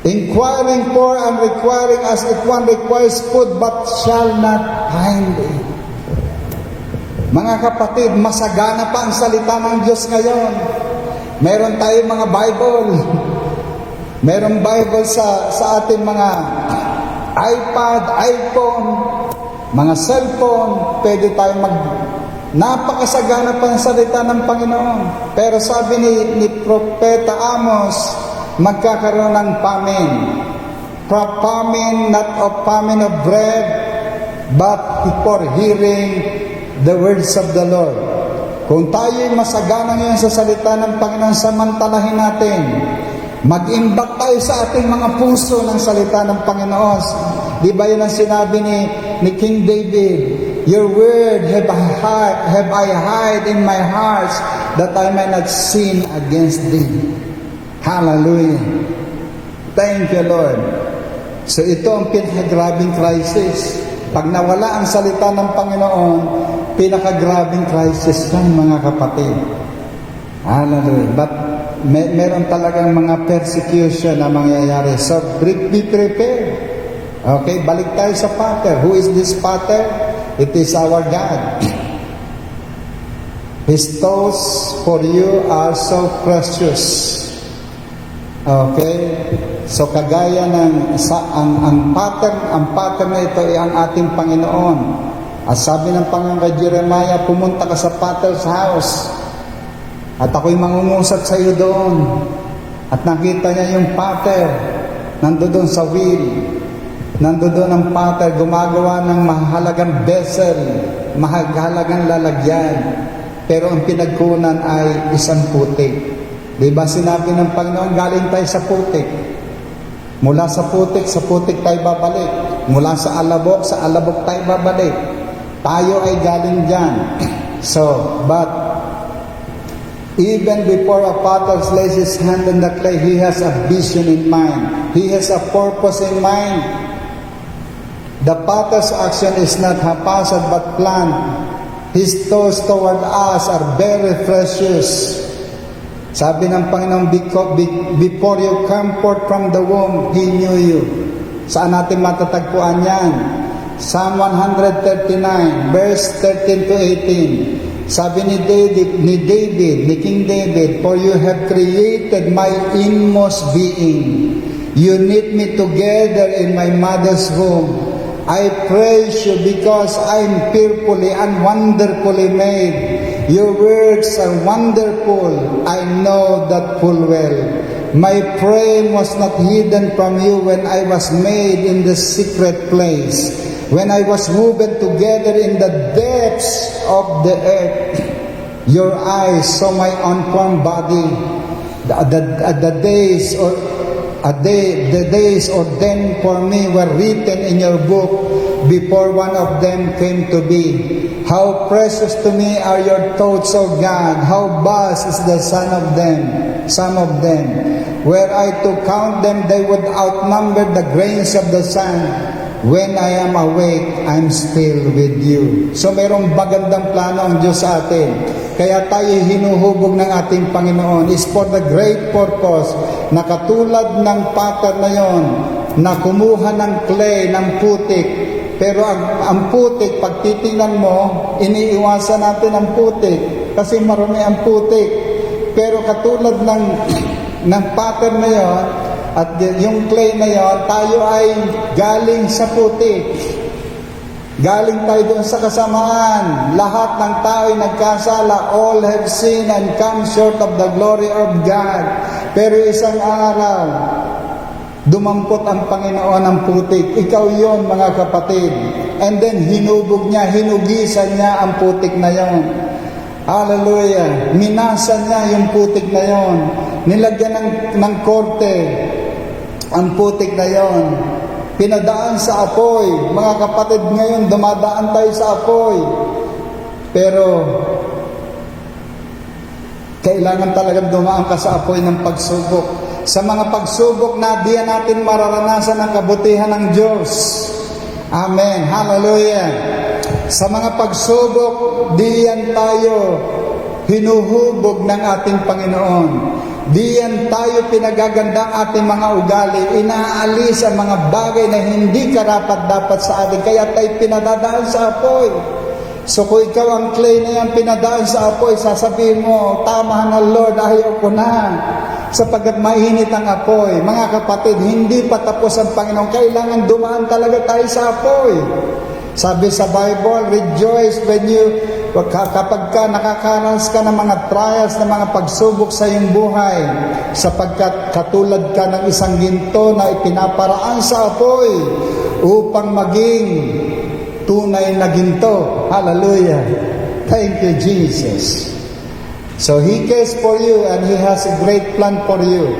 inquiring for and requiring as if one requires food, but shall not find it. Mga kapatid, masagana pa ang salita ng Diyos ngayon. Meron tayong mga Bible. Merong Bible sa ating mga iPad, iPhone, mga cellphone. Pwede tayong Napakasagana pa ng salita ng Panginoon. Pero sabi ni Propeta Amos, magkakaroon ng famine. Famine, not of famine of bread, but for hearing the words of the Lord. Kung tayo'y masagana ngayon sa salita ng Panginoon, samantalahin natin. Mag-imbak tayo sa ating mga puso ng salita ng Panginoon. Di ba yun ang sinabi ni King David? Your word have I hide in my heart that I may not sin against thee. Hallelujah. Thank you, Lord. So ito ang pinakagrabing crisis. Pag nawala ang salita ng Panginoon, pinakagrabing crisis yan, mga kapatid. Hallelujah. But meron talagang mga persecution na mangyayari. So be prepared. Okay, balik tayo sa Father. Who is this Father? It is our God. His thoughts for you are so precious. Okay? So kagaya ng ang pattern na ito ay ang ating Panginoon. At sabi ng Panginoon kay Jeremiah, pumunta ka sa Potter's house at ako'y mangungusap sa iyo doon. At nakita niya yung pattern nandoon sa wheel. Nandoon ang pattern gumagawa ng mahalagang vessel, mahalagang lalagyan. Pero ang pinagkunan ay isang putik. Diba sinabi ng Panginoon, galing tayo sa putik. Mula sa putik tayo babalik. Mula sa alabok tayo babalik. Tayo ay galing dyan. So, but even before a potter lays his hand on the clay, he has a vision in mind. He has a purpose in mind. The potter's action is not haphazard but planned. His thoughts toward us are very precious. Sabi ng Panginoon, before you come forth from the womb, He knew you. Saan natin matatagpuan yan? Psalm 139, verse 13 to 18. Sabi ni King David, for you have created my inmost being. You knit me together in my mother's womb. I praise you because I'm fearfully and wonderfully made. Your works are wonderful. I know that full well. My frame was not hidden from you when I was made in the secret place, when I was woven together in the depths of the earth. Your eyes saw my unformed body. The days ordained for me were written in your book before one of them came to be. How precious to me are your thoughts, O God. How vast is the sum of them. Were I to count them, they would outnumber the grains of the sand. When I am awake, I'm still with you. So mayroong magandang plano ang Diyos sa atin. Kaya tayo hinuhubog ng ating Panginoon is for the great purpose na katulad ng pattern na yon na kumuha ng clay, ng putik. Pero ang putik, pag titingnan mo, iniiwasan natin ang putik kasi marami ang putik. Pero katulad ng pattern na yon at yung clay na yon, tayo ay galing sa putik. Galing tayo doon sa kasamaan. Lahat ng tao ay nagkasala. All have sinned and come short of the glory of God. Pero isang araw, dumampot ang Panginoon ng putik. Ikaw yon, mga kapatid. And then hinugisan niya ang putik na yon. Hallelujah. Minasan niya yung putik na yon. Nilagyan ng korte ang putik na yon. Pinadaan sa apoy. Mga kapatid, ngayon dumadaan tayo sa apoy. Pero kailangan talagang dumaan ka sa apoy ng pagsubok. Sa mga pagsubok na diyan natin mararanasan ang kabutihan ng Diyos. Amen. Hallelujah. Sa mga pagsubok, diyan tayo hinuhubog ng ating Panginoon. Diyan tayo pinagaganda ang ating mga ugali. Inaalis ang mga bagay na hindi karapat-dapat sa atin. Kaya tayo pinadadaan sa apoy. So kung ikaw ang clay na yan pinadaan sa apoy, sasabihin mo, tama na Lord, ayaw ko na. Sapagkat mainit ang apoy. Mga kapatid, hindi pa tapos ang Panginoon. Kailangan dumaan talaga tayo sa apoy. Sabi sa Bible, rejoice when you, kapag ka nakakaranas ka ng mga trials, ng mga pagsubok sa iyong buhay, sapagkat katulad ka ng isang ginto na ipinaparaan sa apoy upang maging tunay na ginto. Hallelujah. Thank you, Jesus. So He cares for you and He has a great plan for you.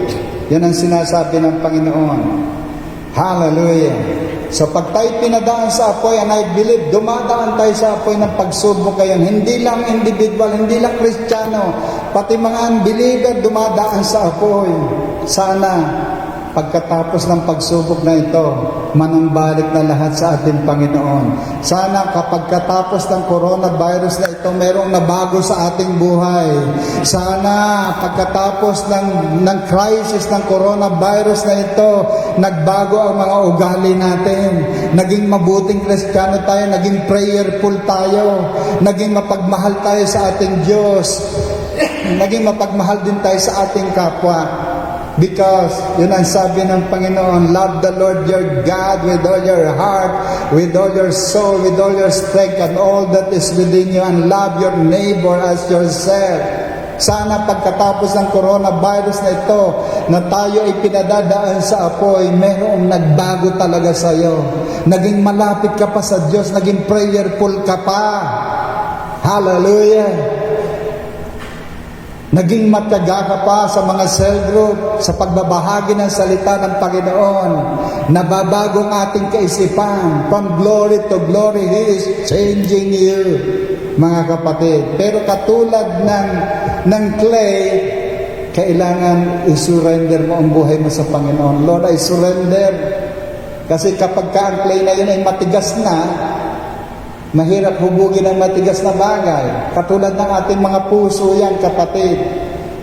Yan ang sinasabi ng Panginoon. Hallelujah. So pag tayo pinadaan sa apoy, and I believe, dumadaan tayo sa apoy ng pagsubok ngayon. Hindi lang individual, hindi lang Kristiyano, pati mga unbeliever dumadaan sa apoy. Sana pagkatapos ng pagsubok na ito, manumbalik na lahat sa ating Panginoon. Sana kapag katapos ng coronavirus na ito, merong nabago sa ating buhay. Sana pagkatapos ng crisis ng coronavirus na ito, nagbago ang mga ugali natin. Naging mabuting Kristiyano tayo, naging prayerful tayo, naging mapagmahal tayo sa ating Diyos, naging mapagmahal din tayo sa ating kapwa. Because, yun ang sabi ng Panginoon, love the Lord your God with all your heart, with all your soul, with all your strength, and all that is within you, and love your neighbor as yourself. Sana pagkatapos ng coronavirus na ito, na tayo ay pinadadaan sa apoy, merong nagbago talaga sa iyo. Naging malapit ka pa sa Diyos, naging prayerful ka pa. Hallelujah! Naging matyaga ka pa sa mga cell group, sa pagbabahagi ng salita ng Panginoon. Nababago ang ating kaisipan. From glory to glory, He is changing you, mga kapatid. Pero katulad ng clay, kailangan i-surrender mo ang buhay mo sa Panginoon. Lord, I surrender. Kasi kapag ka ang clay na yun ay matigas na, mahirap hubugin ang matigas na bagay. Katulad ng ating mga puso yan, kapatid.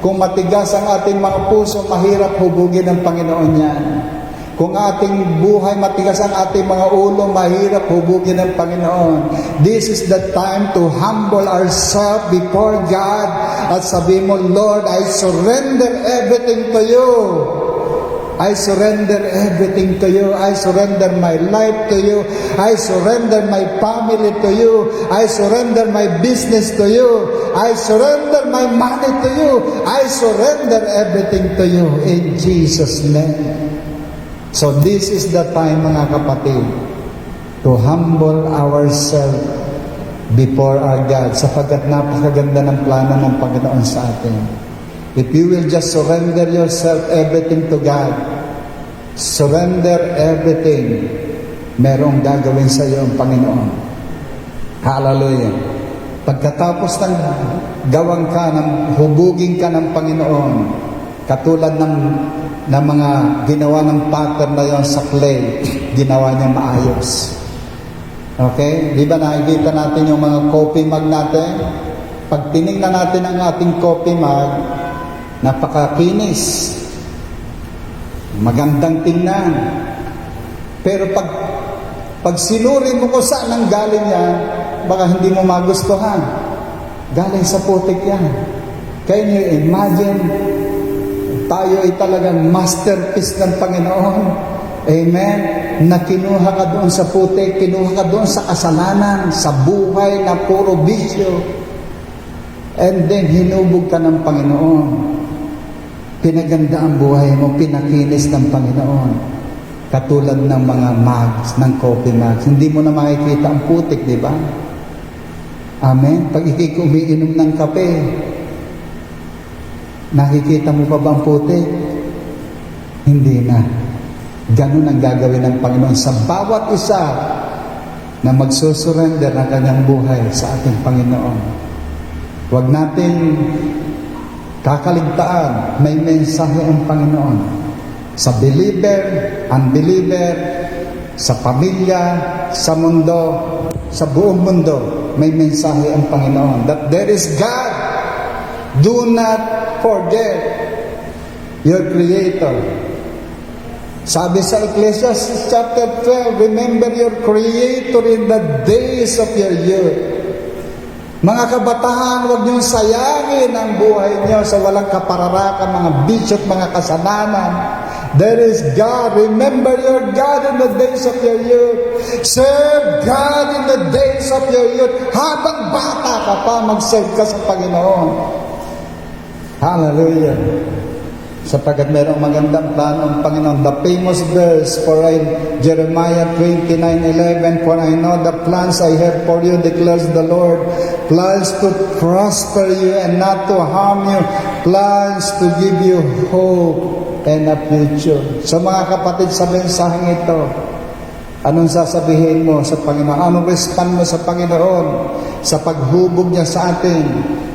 Kung matigas ang ating mga puso, mahirap hubugin ng Panginoon yan. Kung ating buhay matigas ang ating mga ulo, mahirap hubugin ng Panginoon. This is the time to humble ourselves before God at sabi mo, Lord, I surrender everything to you. I surrender everything to you. I surrender my life to you. I surrender my family to you. I surrender my business to you. I surrender my money to you. I surrender everything to you in Jesus' name. So this is the time, mga kapatid, to humble ourselves before our God, sapagkat napakaganda ng plano ng Panginoon sa atin. If you will just surrender yourself, everything to God, surrender everything, merong gagawin sa iyo ang Panginoon. Hallelujah. Pagkatapos ng gawang ka, hubugin ka ng Panginoon, katulad ng mga ginawa ng pattern na yon sa clay, ginawa niya maayos. Okay? Di ba nakikita natin yung mga coffee mug natin? Pag tinignan natin ang ating coffee mug, napakakinis, magandang tingnan. Pero pag sinuri mo kung saan ang galing yan, baka hindi mo magustuhan. Galing sa putik yan. Can you imagine? Tayo ay talagang masterpiece ng Panginoon. Amen? Na kinuha ka doon sa putik, kinuha ka doon sa kasalanan, sa buhay na puro bisyo. And then, hinubog ka ng Panginoon. Pinaganda ang buhay mo, pinakinis ng Panginoon. Katulad ng mga mugs, ng coffee mugs. Hindi mo na makikita ang putik, di ba? Amen? Pag umiinom ng kape, nakikita mo pa ba ang putik? Hindi na. Ganun ang gagawin ng Panginoon sa bawat isa na magsusurrender ng kanyang buhay sa ating Panginoon. Huwag natin kakaligtaan, may mensahe ang Panginoon. Sa believer, unbeliever, sa pamilya, sa mundo, sa buong mundo, may mensahe ang Panginoon. That there is God. Do not forget your Creator. Sabi sa Ecclesiastes chapter 12, remember your Creator in the days of your youth. Mga kabataan, huwag niyong sayangin ang buhay niyo sa walang kapararakan, mga bisyo at mga kasalanan. There is God. Remember your God in the days of your youth. Serve God in the days of your youth. Habang bata ka pa, mag-serve ka sa Panginoon. Hallelujah. Sapagkat mayroong magandang plano ang Panginoon. The famous verse for Jeremiah 29:11, "For I know the plans I have for you, declares the Lord, plans to prosper you and not to harm you, plans to give you hope and a future." So mga kapatid, sa mensaheng ito, anong sasabihin mo sa Panginoon? Anong respond mo sa Panginoon sa paghubog niya sa atin?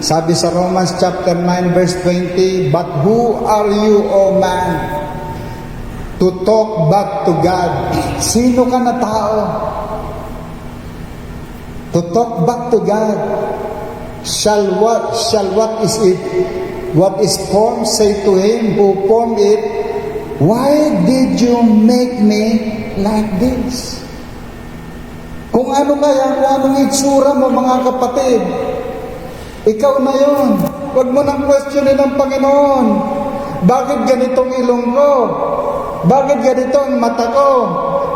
Sabi sa Romans chapter 9 verse 20, "But who are you, O man, to talk back to God?" Sino ka na tao? To talk back to God. Shall what is it? What is formed say to him who formed it, "Why did you make me like this?" Kung ano kaya, kung anong itsura mo mga kapatid, ikaw na yun. Huwag mo nang questionin ang Panginoon. Bakit ganitong ilong ko? Bakit ganito ang mata ko?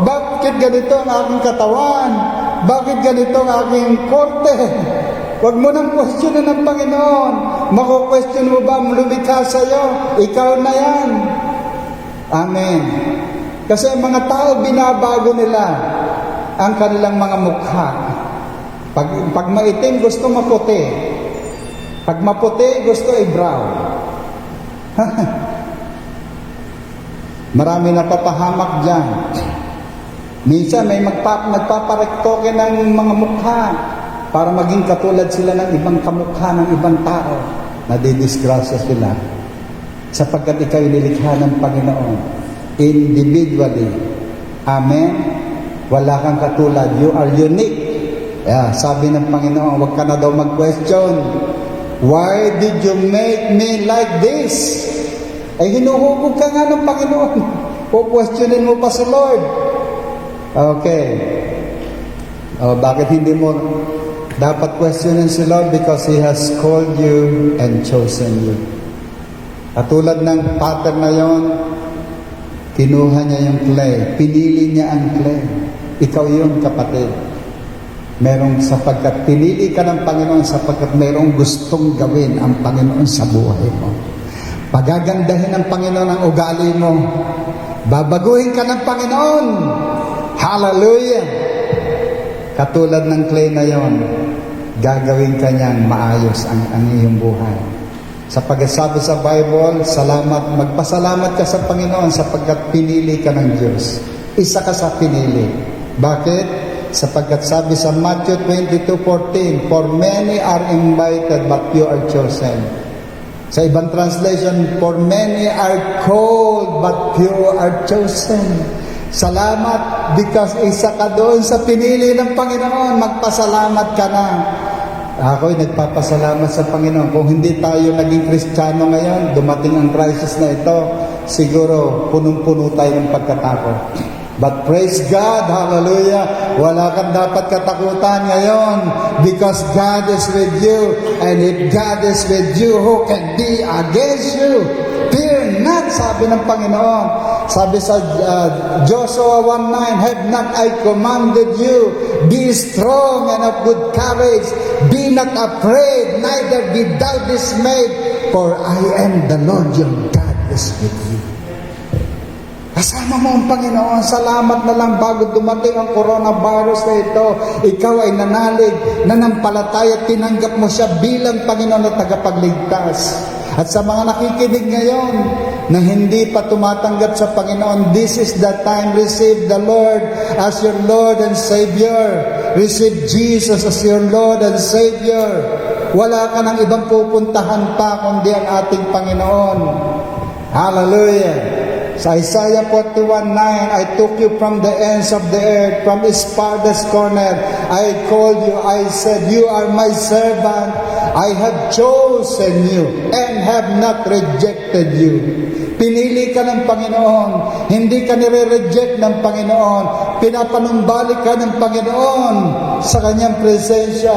Bakit ganito ang aking katawan? Bakit ganito ang aking korte? Huwag mo nang questionin ang Panginoon. Mako-question mo ba ang lumikha sa'yo? Ikaw na yan. Amen. Kasi ang mga tao, binabago nila ang kanilang mga mukha. Pag maitim, gusto maputi. Pag maputi, gusto i-brown. Marami napapahamak dyan. Minsan may nagpaparektoke ng mga mukha para maging katulad sila ng ibang kamukha ng ibang tao. Nadidisgrasya sila. Sapagkat ikaw nilikha ng Panginoon. Individually. Amen? Wala kang katulad. You are unique. Sabi ng Panginoon, huwag ka na daw mag-question. Why did you make me like this? Ay hinuhubog ka nga ng Panginoon. Questionin mo pa si Lord. Okay. Bakit hindi mo dapat questionin si Lord? Because He has called you and chosen you. Katulad ng pattern na yon, kinuha niya yung clay. Pinili niya ang clay. Ikaw yun, kapatid. Sapagkat pinili ka ng Panginoon, sapagkat merong gustong gawin ang Panginoon sa buhay mo. Pagagandahin ng Panginoon ang ugali mo. Babaguhin ka ng Panginoon. Hallelujah! Katulad ng clay na yon, gagawin ka niyang maayos ang iyong buhay. Sapagkat sabi sa Bible, magpasalamat ka sa Panginoon sapagkat pinili ka ng Diyos. Isa ka sa pinili. Bakit? Sapagkat sabi sa Matthew 22:14, "For many are invited, but few are chosen." Sa ibang translation, "For many are called, but few are chosen." Salamat because isa ka doon sa pinili ng Panginoon. Magpasalamat ka na. Ako'y nagpapasalamat sa Panginoon. Kung hindi tayo naging Kristiyano ngayon, dumating ang crisis na ito, siguro punong-puno tayo ng pagkatakot. But praise God, hallelujah, wala kang dapat katakutan ngayon because God is with you. And if God is with you, who can be against you? Fear not, sabi ng Panginoon. Sabi sa Joshua 1:9, "Have not I commanded you? Be strong and of good courage. Be not afraid, neither be thou dismayed, for I am the Lord your God is with you." Kasama mo ang Panginoon. Salamat na lang bago dumating ang coronavirus na ito. Ikaw ay nanalig, nanampalataya, tinanggap mo siya bilang Panginoon at tagapagligtas. At sa mga nakikinig ngayon na hindi pa tumatanggap sa Panginoon, this is the time. Receive the Lord as your Lord and Savior. Receive Jesus as your Lord and Savior. Wala ka ng ibang pupuntahan pa kundi ang ating Panginoon. Hallelujah. Sa Isaiah 41:9, "I took you from the ends of the earth, from its farthest corner. I called you, I said, you are my servant. I have chosen you and have not rejected you." Pinili ka ng Panginoon. Hindi ka nire-reject ng Panginoon. pinapanumbalik ka ng Panginoon sa kanyang presensya.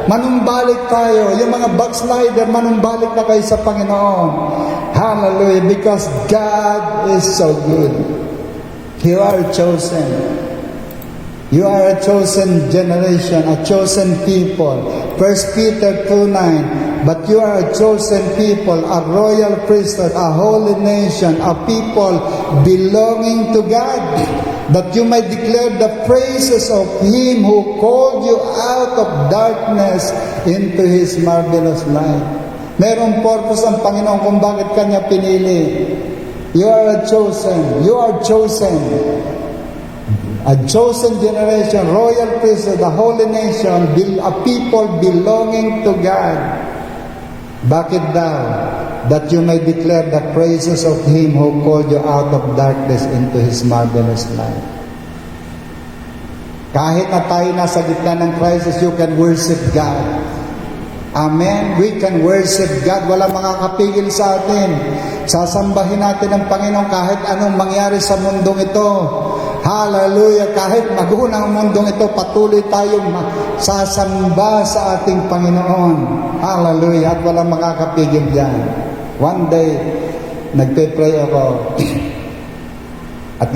Manumbalik tayo. Yung mga backslider, manumbalik na kayo sa Panginoon. Hallelujah. Because God is so good. You are chosen. You are a chosen generation, a chosen people. 1 Peter 2:9. But you are a chosen people, a royal priesthood, a holy nation, a people belonging to God, that you might declare the praises of Him who called you out of darkness into His marvelous light. Merong purpose ang Panginoon kung bakit Kanya pinili. You are a chosen. You are chosen. A chosen generation, royal priesthood, a holy nation, a people belonging to God. Bakit daw? That you may declare the praises of Him who called you out of darkness into His marvelous light. Kahit na tayo nasa gitna ng crisis, you can worship God. Amen? We can worship God. Walang makakapigil sa atin. Sasambahin natin ang Panginoon kahit anong mangyari sa mundong ito. Hallelujah! Kahit magulang ang mundong ito, patuloy tayong sasamba sa ating Panginoon. Hallelujah! At walang makakapigil dyan. One day, nagpe-pray ako at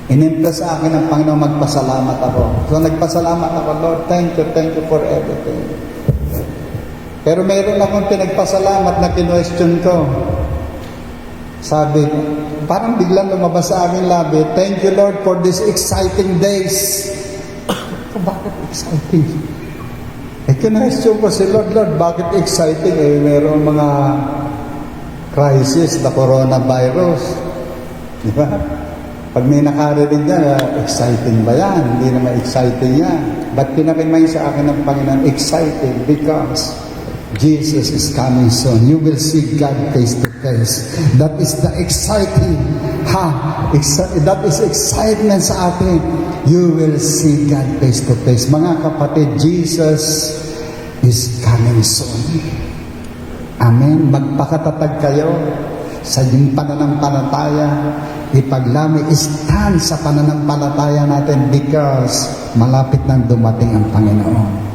inimpress sa akin ng Panginoon magpasalamat ako. So nagpasalamat ako, Lord, thank you for everything. Pero mayroon akong pinagpasalamat na kinwestiyon ko. Sabi, parang biglang lumabas sa aking labi, thank you Lord for these exciting days. Bakit exciting? Kinwestiyon ko si Lord, bakit exciting? Mayroong mga crisis, the coronavirus. Di ba? Pag may nakarinig niya, exciting ba yan? Hindi naman exciting yan. But pinakimay sa akin ng Panginoon, exciting because Jesus is coming soon. You will see God face to face. That is the exciting. That is excitement sa atin. You will see God face to face. Mga kapatid, Jesus is coming soon. Amen. Magpakatatag kayo sa inyong pananampalataya. Ipaglamig, stand sa pananampalataya natin because malapit nang dumating ang Panginoon.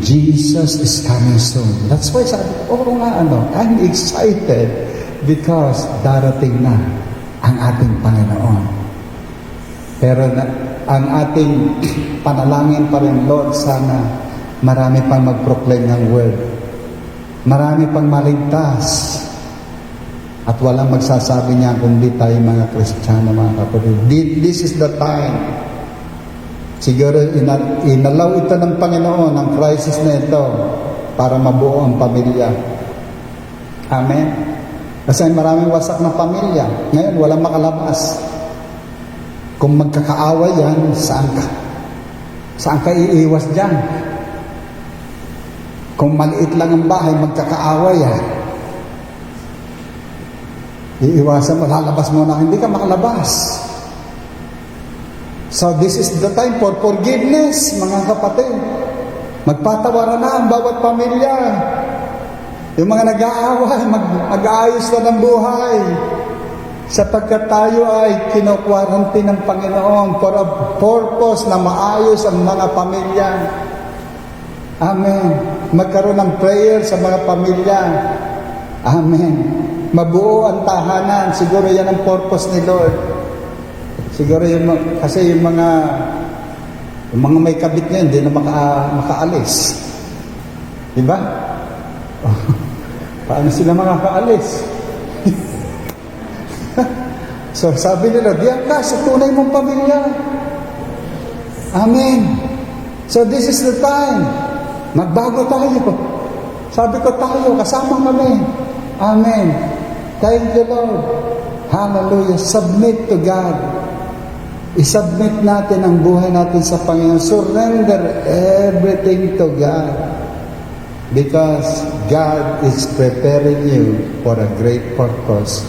Jesus is coming soon. That's why sabi ko, I'm excited because darating na ang ating Panginoon. Pero ang ating panalangin pa rin, Lord, sana marami pang mag-proclaim ng word. Marami pang maligtas. At walang magsasabi niya kundi tayo mga Kristiyano, mga kapatid. This is the time. Siguro inalaw ito ng Panginoon, ang crisis na ito, para mabuo ang pamilya. Amen? Kasi maraming wasak na pamilya. Ngayon, walang makalabas. Kung magkakaaway yan, saan ka? Saan ka iiwas dyan? Kung maliit lang ang bahay, magkakaaway yan. Iiwasan mo, lalabas mo na, hindi ka makalabas. So this is the time for forgiveness, mga kapatid. Magpatawaran na ang bawat pamilya. Yung mga nag-aaway, mag-aayos na ng buhay. Sapagkat tayo ay kinukwarantine ng Panginoon for a purpose na maayos ang mga pamilya. Amen. Magkaroon ng prayer sa mga pamilya. Amen. Mabuo ang tahanan. Siguro yan ang purpose ni Lord. Siguro kasi yung mga may kabit niya, hindi na makaalis. Diba? Paano sila makakaalis? So sabi nila, diyan ka sa tunay mong pamilya. Amen. So this is the time. Magbago tayo. Sabi ko tayo, kasama kami. Amen. Thank you, Lord. Hallelujah. Submit to God. I-submit natin ang buhay natin sa Panginoon. Surrender everything to God. Because God is preparing you for a great purpose.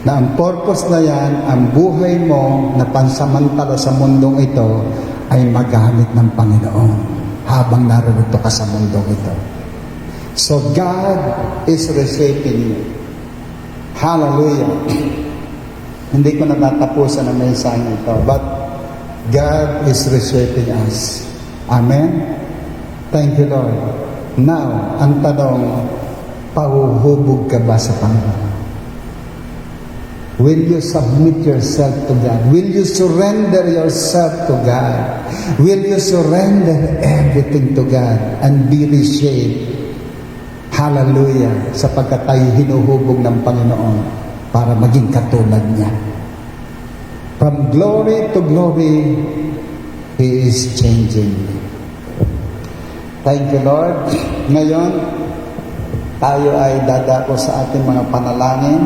Na ang purpose na yan, ang buhay mo na pansamantala sa mundong ito ay magamit ng Panginoon habang narito ka sa mundong ito. So God is reshaping you. Hallelujah. Hindi ko natatapusan ang mensahe ito. But God is reshaping us. Amen? Thank you, Lord. Now, ang tanong, pahuhubog ka ba sa Panginoon? Will you submit yourself to God? Will you surrender yourself to God? Will you surrender everything to God and be reshaped? Hallelujah! Sapagkat tayo hinuhubog ng Panginoon para maging katulad niya. From glory to glory, He is changing. Thank you, Lord. Ngayon, tayo ay dadako sa ating mga panalangin.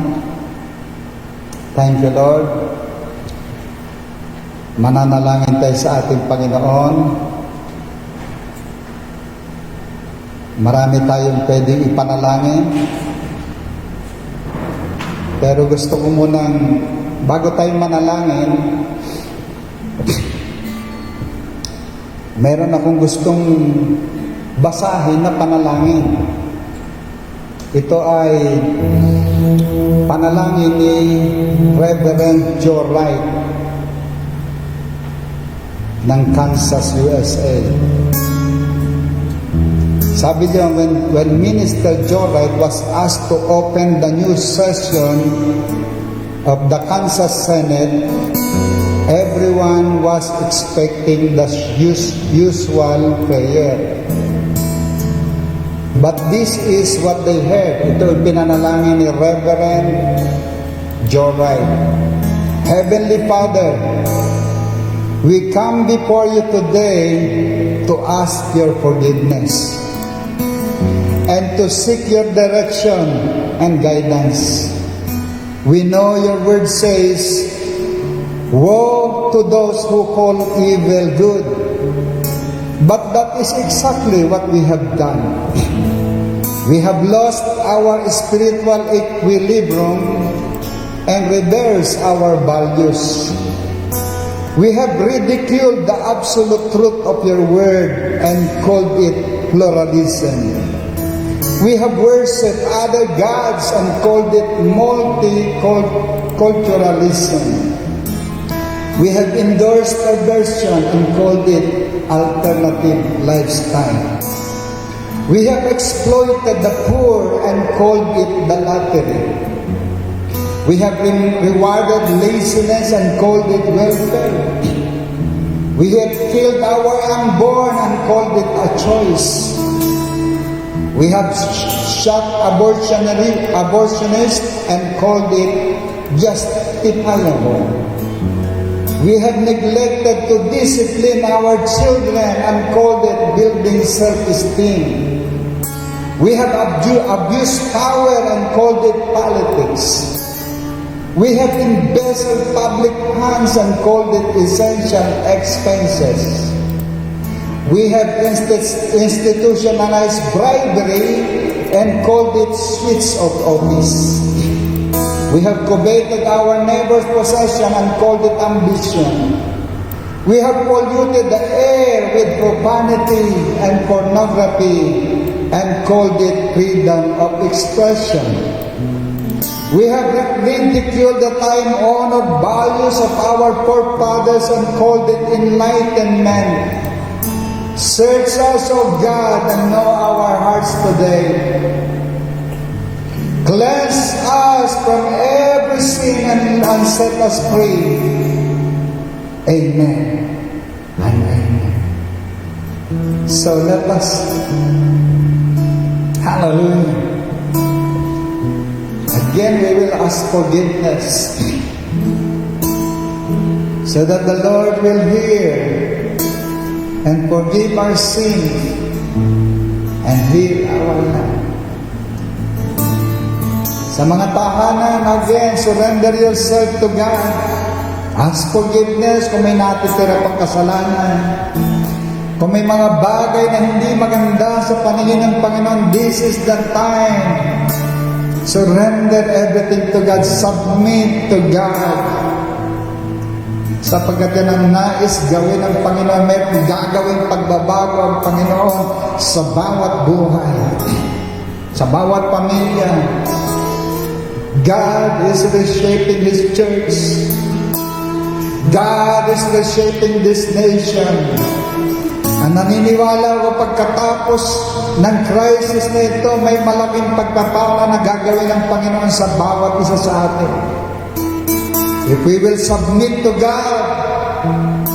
Thank you, Lord. Mananalangin tayo sa ating Panginoon. Marami tayong pwedeng ipanalangin. Pero gusto ko munang, bago tayo manalangin, meron akong gustong basahin na panalangin. Ito ay panalangin ni Reverend Joe Wright ng Kansas, USA. Sabi niya, when Minister Joe Wright was asked to open the new session of the Kansas Senate, everyone was expecting the usual prayer. But this is what they heard. Ito ang pinanalangin ni Reverend Joe Wright. Heavenly Father, we come before you today to ask your forgiveness and to seek your direction and guidance. We know your word says, woe to those who call evil good. But that is exactly what we have done. We have lost our spiritual equilibrium and reversed our values. We have ridiculed the absolute truth of your word and called it pluralism. We have worshipped other gods and called it multiculturalism. We have endorsed perversion and called it alternative lifestyle. We have exploited the poor and called it the lottery. We have rewarded laziness and called it welfare. We have killed our unborn and called it a choice. We have shot abortionists and called it justifiable. We have neglected to discipline our children and called it building self-esteem. We have abused power and called it politics. We have embezzled public funds and called it essential expenses. We have institutionalized bribery and called it switch of office. We have coveted our neighbor's possession and called it ambition. We have polluted the air with profanity and pornography and called it freedom of expression. We have ridiculed the time-honored values of our forefathers and called it enlightenment. Search us, O God, and know our hearts today. Cleanse us from every sin and set us free. Amen and amen. So let us, hallelujah. Again, we will ask forgiveness so that the Lord will hear and forgive our sins and heal our land. Sa mga tahanan, again, surrender yourself to God. Ask forgiveness kung may natitira pang kasalanan. Kung may mga bagay na hindi maganda sa paningin ng Panginoon, this is the time. Surrender everything to God. Submit to God. Sapagkat yan ang nais gawin ng Panginoon. May gagawing pagbabago ang Panginoon sa bawat buhay, sa bawat pamilya. God is reshaping His church. God is reshaping this nation. Ang naniniwala ko pagkatapos ng crisis na ito, may malaking pagpapala na gagawin ng Panginoon sa bawat isa sa atin. If we will submit to God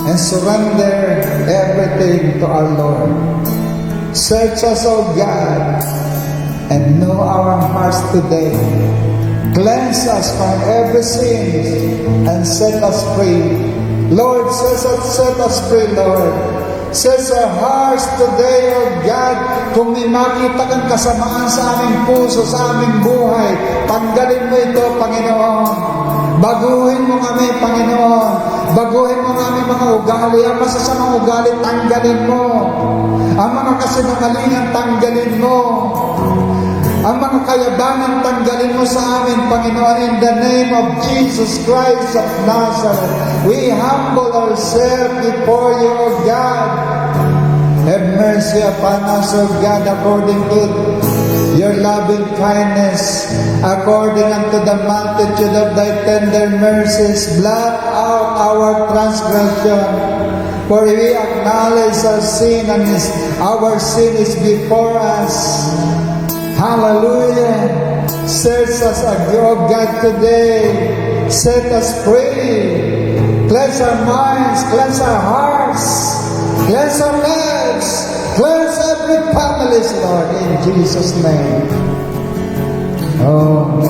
and surrender everything to our Lord. Search us, O God, and know our hearts today. Cleanse us from every sin and set us free. Lord, set us free, Lord. Set our hearts today, O God. Kung may makita kang kasamaan sa aming puso, sa aming buhay, tanggalin mo ito, Panginoon. Baguhin mo kami, Panginoon. Baguhin mo kami mga ugali. Ang masasamang ugali, tanggalin mo. Ang mga kasinungalingan, tanggalin mo. Ang mga kayabangan, tanggalin mo sa amin, Panginoon. In the name of Jesus Christ of Nazareth, we humble ourselves before you, O God. Have mercy upon us, O God, according to your loving kindness, according unto the multitude of thy tender mercies. Blot out our transgression, for we acknowledge our sin, and our sin is before us. Hallelujah. Search us, O God, today. Set us free. Cleanse our minds, cleanse our hearts, cleanse our lives, cleanse every family, Lord, in Jesus' name. Oh,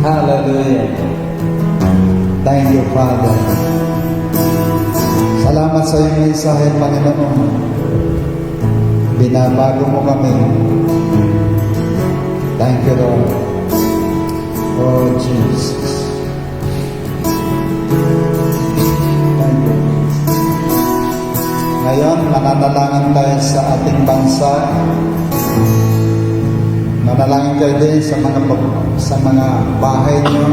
hallelujah. Thank you, Father. Salamat sa iyong mensahe, Panginoon. Binabago mo kami. Thank you, Lord. Oh, Jesus. Thank you. Ngayon, mananalangin tayo sa ating bansa. Manalangin kayo din sa mga bahay niyo.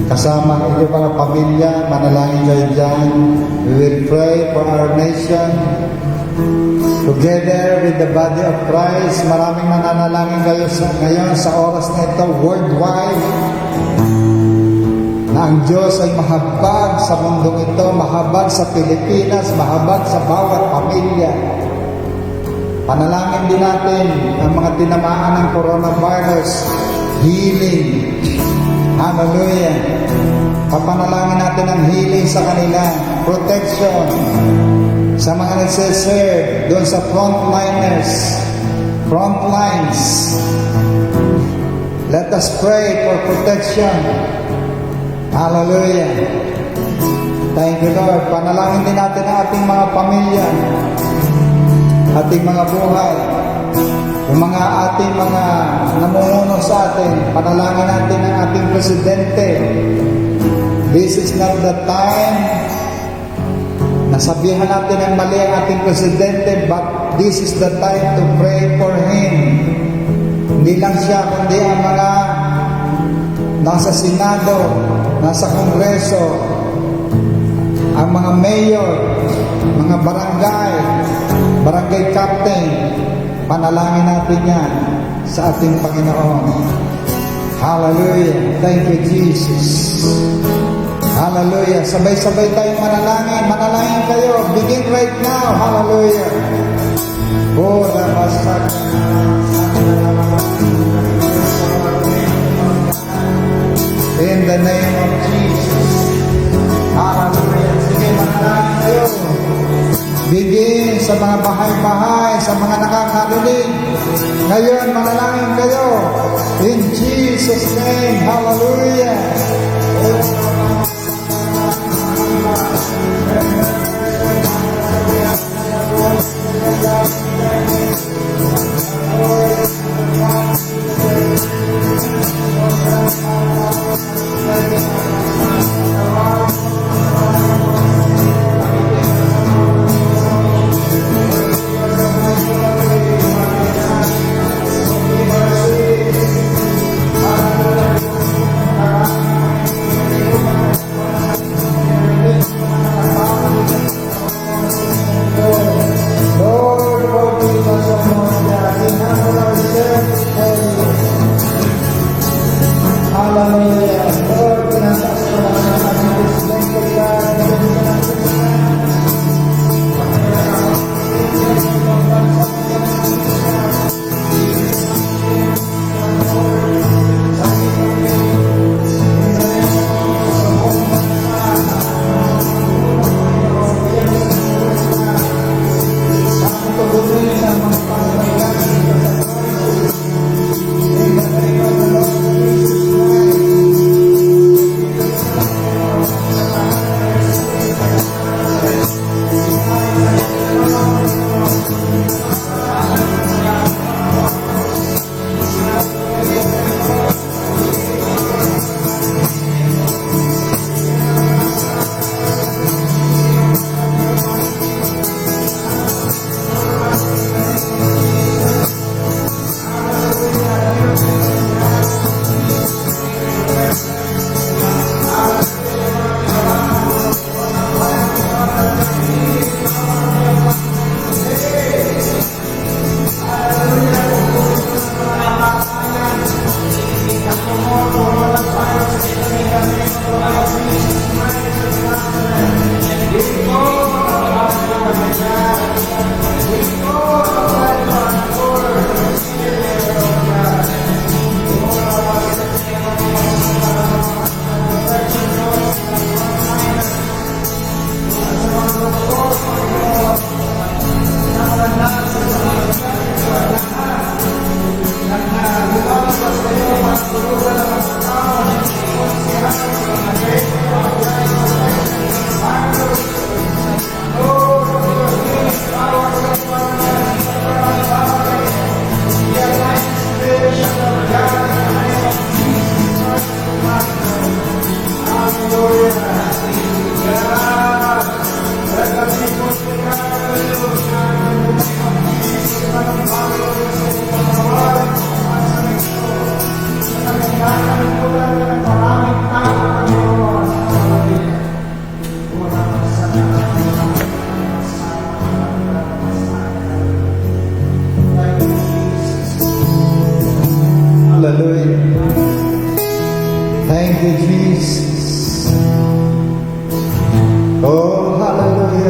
Kasama ang inyong mga pamilya, manalangin kayo dyan. We will pray for our nation. Together with the body of Christ, maraming nananalangin kayo ngayon sa oras na ito, worldwide, na ang Diyos ay mahabag sa mundong ito, mahabag sa Pilipinas, mahabag sa bawat pamilya. Panalangin din natin ang mga tinamaan ng coronavirus, healing. Hallelujah. Papanalangin natin ang healing sa kanila, protection sa mga nagsiserve doon sa frontlines. Let us pray for protection. Hallelujah. Thank you, Lord. Panalangin din natin ang ating mga pamilya, ating mga buhay, yung mga ating mga namumuno sa atin. Panalangin natin ang ating presidente. This is not the time nasabihan natin ang mali ang ating presidente, but this is the time to pray for him. Hindi lang siya, kundi ang mga nasa Senado, nasa Kongreso, ang mga mayor, mga barangay captain. Panalangin natin yan sa ating Panginoon. Hallelujah. Thank you, Jesus. Hallelujah. Sabay-sabay tayong manalangin. Manalangin kayo. Begin right now. Hallelujah. Oh, labasak. In the name of Jesus. Hallelujah. Sige, manalangin kayo. Begin sa mga bahay-bahay, sa mga nakakarinig. Ngayon, manalangin kayo. In Jesus' name. Hallelujah.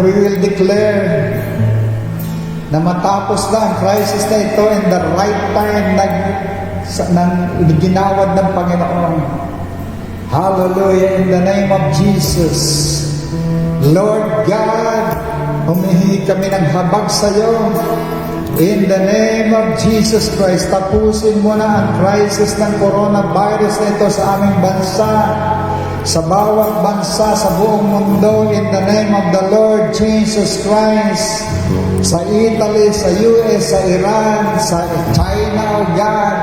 we will declare na matapos na ang crisis na ito in the right time ginawad ng Panginoon. Hallelujah, in the name of Jesus. Lord God, humihingi kami ng habag sa iyo. In the name of Jesus Christ, tapusin mo na ang crisis ng coronavirus na ito sa aming bansa, sa bawat bansa sa buong mundo. In the name of the Lord Jesus Christ, sa Italy, sa US, sa Iran, sa China, O God,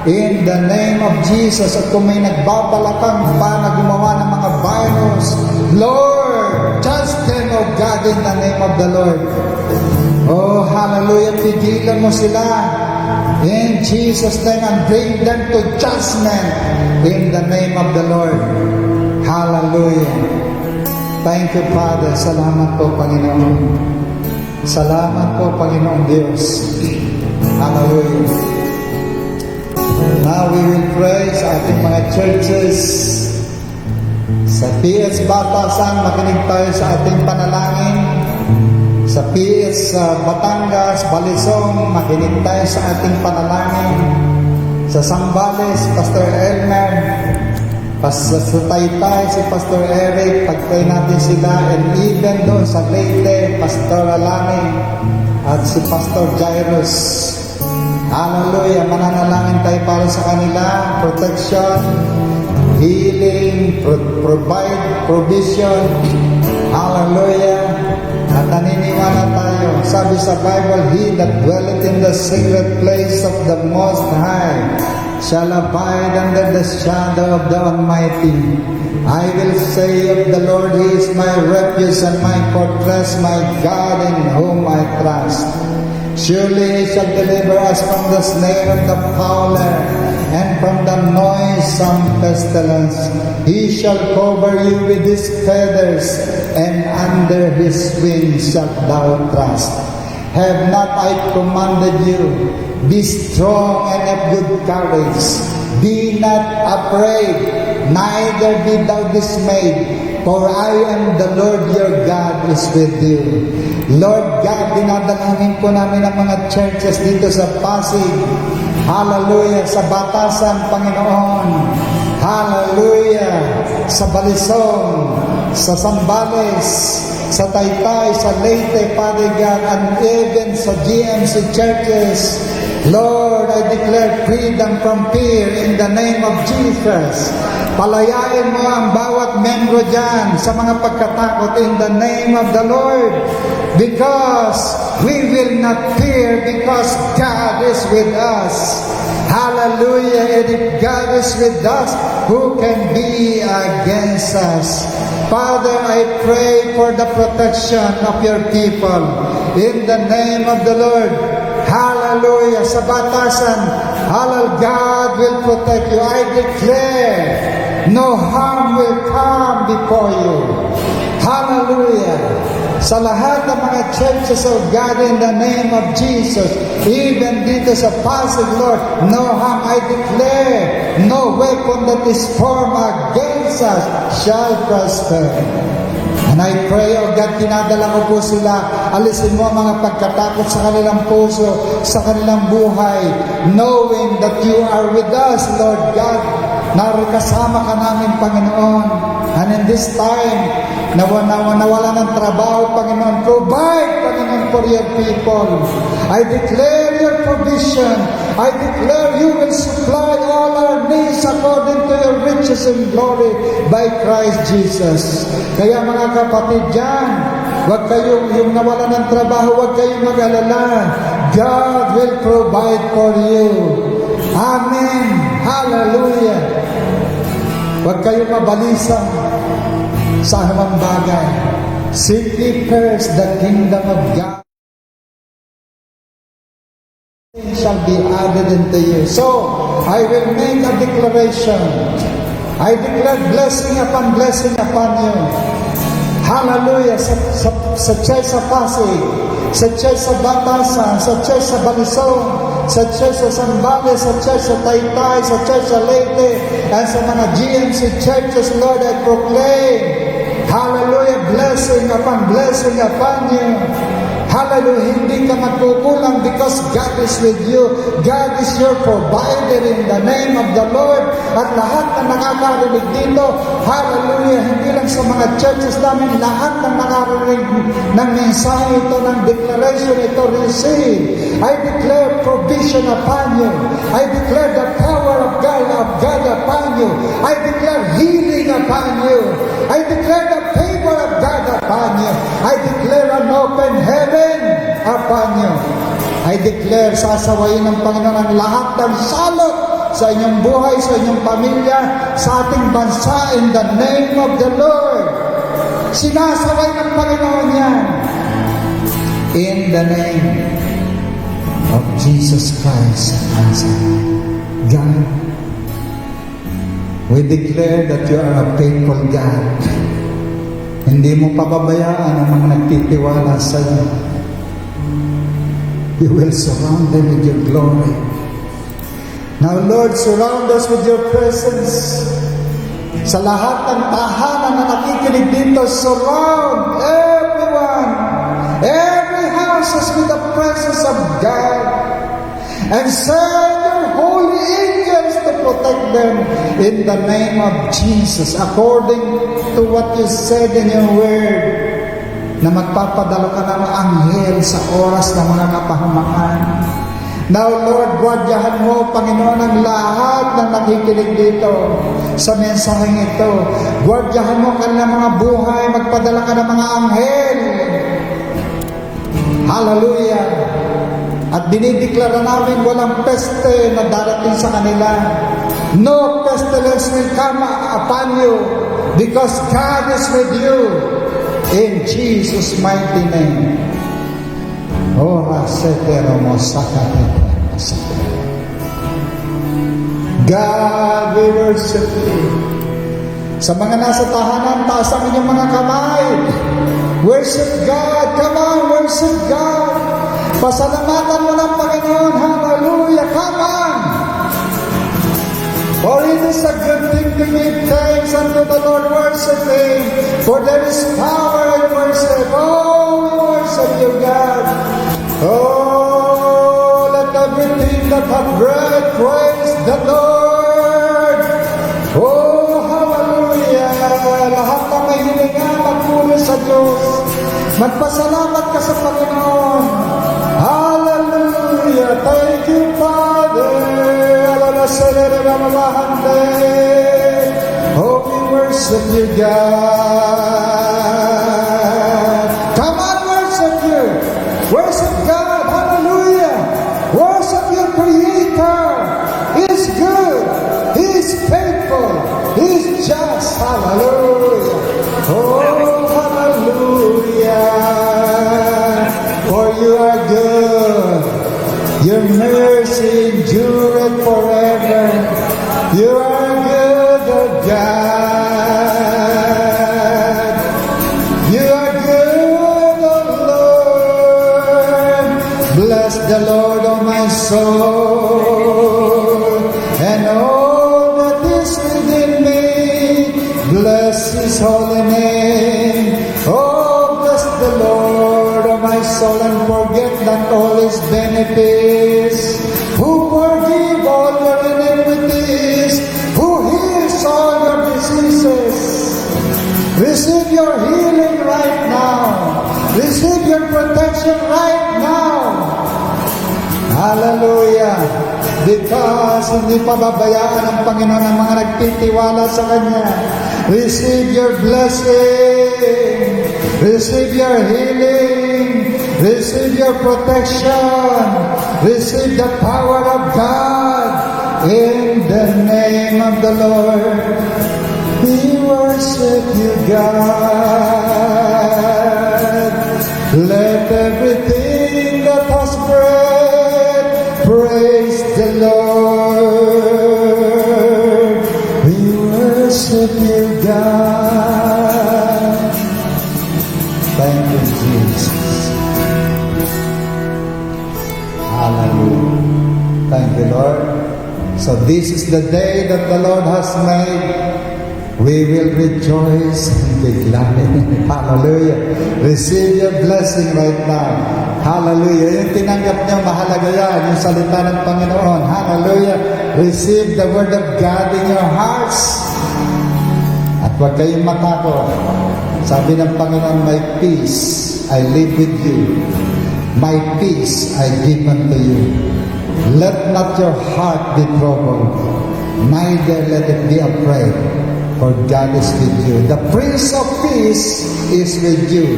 in the name of Jesus. At kung may nagbabalakang pa na gumawa ng mga virus, Lord, judge them, O God, in the name of the Lord. Oh, hallelujah, pigilan mo sila in Jesus' name and bring them to judgment in the name of the Lord. Hallelujah. Thank you, Father. Salamat po, Panginoon. Salamat po, Panginoong Diyos. Hallelujah. Now we will pray sa ating mga churches. Sa PS Batasan, makinig tayo sa ating panalangin. Sa PS Batangas, Balisong, makinig tayo sa ating panalangin. Sa Sambales, Pastor Elmer. Sa Taytay, si Pastor Eric, pagpray natin sila. And even doon sa Leyte, Pastor Alani at si Pastor Jairus. Hallelujah, mananalangin tayo para sa kanila. Protection, healing, provide, provision. Hallelujah. At naniniwala tayo, sabi sa Bible, He that dwelleth in the secret place of the Most High shall abide under the shadow of the Almighty. I will say of the Lord, He is my refuge and my fortress, my God in whom I trust. Surely He shall deliver us from the snare of the fowler and from the noisome pestilence. He shall cover you with His feathers, and under His wings shalt thou trust. Have not I commanded you? Be strong and of good courage. Be not afraid, neither be thou dismayed. For I am the Lord your God is with you. Lord God, dinadalangin po namin ang mga churches dito sa Pasig. Hallelujah. Sa Batasan, Panginoon. Hallelujah. Sa Balisong, sa Sambales, sa Taytay, sa Leyte, Father God, and even sa GMC churches. Lord, I declare freedom from fear in the name of Jesus. Palayain mo ang bawat membro dyan sa mga pagkatakot in the name of the Lord. Because we will not fear because God is with us. Hallelujah. And if God is with us, who can be against us? Father, I pray for the protection of your people in the name of the Lord. Hallelujah. Sa Batasan, hallelujah, God will protect you. I declare, no harm will come before you. Hallelujah. Sa lahat ng mga churches of God in the name of Jesus, even dito sa Pasig, Lord, no harm. I declare, no weapon that is formed against us shall prosper. And I pray, oh God, tinadala ko po sila. Alisin mo ang mga pagkatakot sa kanilang puso, sa kanilang buhay, knowing that you are with us, Lord God. Narikasama ka namin, Panginoon. And in this time, nawala ng trabaho, Panginoon, provide, Panginoon, for your people. I declare your provision. I declare you will supply all our needs according to your riches and glory by Christ Jesus. Kaya mga kapatid dyan, huwag kayong, yung nawala ng trabaho, huwag kayong mag-alala. God will provide for you. Amen. Hallelujah. Huwag kayong mabalisa sa anumang bagay. Seek ye first the kingdom of God, shall be added unto you. So, I will make a declaration. I declare blessing upon you. Hallelujah. Sa church sa Pasig, sa church sa Batasan, sa church sa Balisong, sa church sa Sambales, sa church sa Taytay, sa church sa Leyte, and sa mga GMC churches, Lord, I proclaim Hallelujah, blessing upon you. Hallelujah, hindi ka magkukulang because God is with you. God is your provider in the name of the Lord. At lahat na nakakarinig dito, hallelujah, hindi lang sa mga churches namin, lahat na nakakarinig ng mensahe ito, ng declaration ito, receive. I declare provision upon you. I declare the power of God upon you. I declare healing upon you. I declare the favor of God upon you. I declare an open heaven upon you. I declare sasawayin ng Panginoon ang lahat ng salot sa inyong buhay, sa inyong pamilya, sa ating bansa in the name of the Lord. Sinasaway ng Panginoon yan. In the name of Jesus Christ. God, we declare that you are a faithful God. Hindi mo pababayaan ang mga nagtitiwala sa iyo. You will surround them with your glory. Now, Lord, surround us with your presence. Sa lahat ng tahanan na nakikinig dito, surround everyone, every house with the presence of God. And send your holy angels to protect them in the name of Jesus, according to what you said in your word, na magpapadala ka ng anghel sa oras ng mga kapahamakan. Now, Lord, guardiahan mo, Panginoon, ang lahat na nakikinig dito sa mensaheng ito. Guardiahan mo kanilang mga buhay, magpadala ka ng mga anghel. Hallelujah! At dinideklara namin walang peste na darating sa kanila. No pestilence will come upon you because God is with you. In Jesus' mighty name. God, we worship you. Sa mga nasa tahanan, taas ang inyong mga kamay. Worship God. Come on, worship God. Pasalamatan mo ng Panginoon. Hallelujah. Come on. For it is a good thing to give thanks unto the Lord. Worship Him. For there is power in worship. Oh, we worship you, God. Oh, let everything that have breath praise the Lord. Oh, hallelujah. Lahat ng may hininga, magmula sa Diyos. Magpasalamat ka sa Panginoon. Hallelujah. Thank you, Father. Oh, we worship you, God. Come on, worship you. Worship God. Hallelujah. Worship your Creator. He's good. He's faithful. He's just. Hallelujah. Oh, hallelujah. For you are good. Your mercy endureth forever. You are good, oh God. You are good, oh Lord. Bless the Lord, oh my soul, and all that is within me. Bless His holy name. Oh, bless the Lord, oh my soul, and forget not all His benefits. Who forgive all your iniquities, who heals all your diseases. Receive your healing right now. Receive your protection right now. Hallelujah. Because hindi pababayaan ng Panginoon ang mga nagtitiwala sa Kanya. Receive your blessing. Receive your healing. Receive your protection. Receive the power of God in the name of the Lord. We worship you, God. Let everything that has breath praise the Lord. We worship you, God. Thank you, Jesus. Hallelujah. Thank you, Lord. So this is the day that the Lord has made. We will rejoice and be glad. Hallelujah. Receive your blessing right now. Hallelujah. Yung tinanggap niyo, mahalaga yan. Yung salita ng Panginoon. Hallelujah. Receive the word of God in your hearts. At huwag kayong matakot. Sabi ng Panginoon, my peace I live with you. My peace I give unto you. Let not your heart be troubled, neither let it be afraid. For God is with you. The Prince of Peace is with you.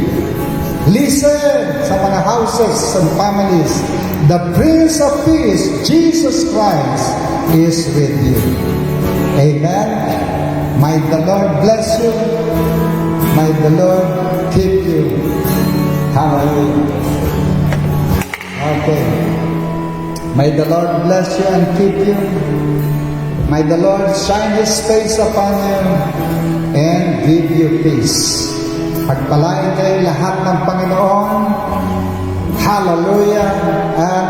Listen sa mga houses and families. The Prince of Peace, Jesus Christ, is with you. Amen. May the Lord bless you. May the Lord keep you. Hallelujah. Okay. May the Lord bless you and keep you. May the Lord shine His face upon you and give you peace. Pagpalain kayo lahat ng Panginoon. Hallelujah. And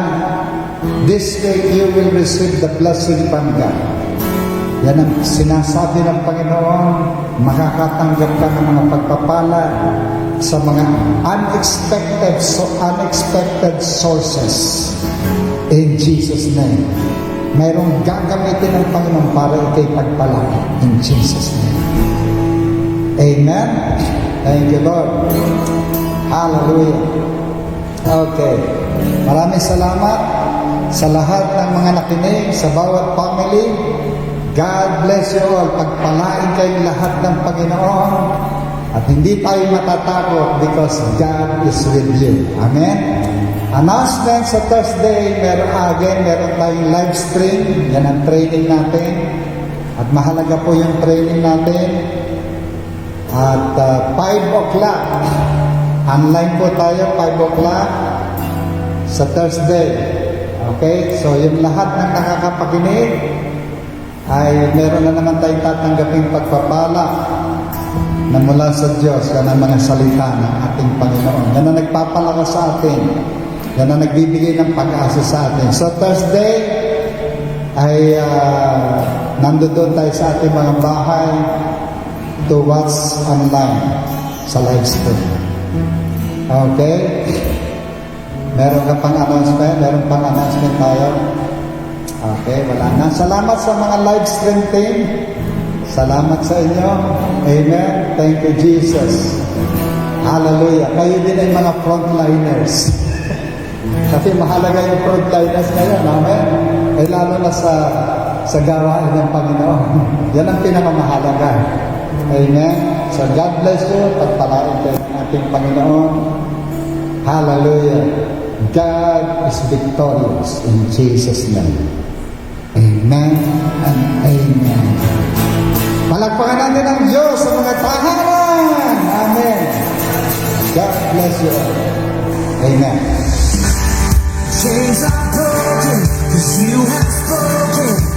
this day you will receive the blessing from God. Yan ang sinasabi ng Panginoon. Makakatanggap ka ng mga pagpapala sa mga unexpected sources. In Jesus' name. Mayroong gagamitin ng Panginoon para ikay pagpalaki. In Jesus' name. Amen. Thank you, Lord. Hallelujah. Okay. Maraming salamat sa lahat ng mga nakinig, sa bawat family. God bless you all. Pagpalain kayong lahat ng Panginoon. At hindi tayo matatakot because God is with you. Amen. Announcement sa Thursday, meron tayong live stream. Yan ang training natin. At mahalaga po yung training natin. At 5 o'clock, online po tayo, 5 o'clock sa Thursday. Okay? So yung lahat ng nakakapakinig ay meron na naman tayong tatanggaping pagpapala na mula sa Diyos. Yan ang mga salita ng ating Panginoon. Yan ang nagpapalakas sa atin. Yan ang nagbibigay ng pag-asa sa atin. So Thursday ay nandoon tayo sa ating mga bahay to watch online sa live stream. Okay? Meron ka pang announcement? Meron pang announcement tayo? Okay, wala na. Salamat sa mga live stream team. Salamat sa inyo. Amen. Thank you, Jesus. Hallelujah. Kayo din ay mga frontliners. Kasi mahalaga yung frontliners ngayon. Amen. Ay lalo na sa gawain ng Panginoon. Yan ang pinakamahalaga. Amen. So God bless you. Pagpalain kayo ng ating Panginoon. Hallelujah. God is victorious in Jesus' name. Amen and amen. Palagpakan natin ang Diyos sa mga tahanan. Amen. God bless you all. Amen. Chains are broken, 'cause you have spoken.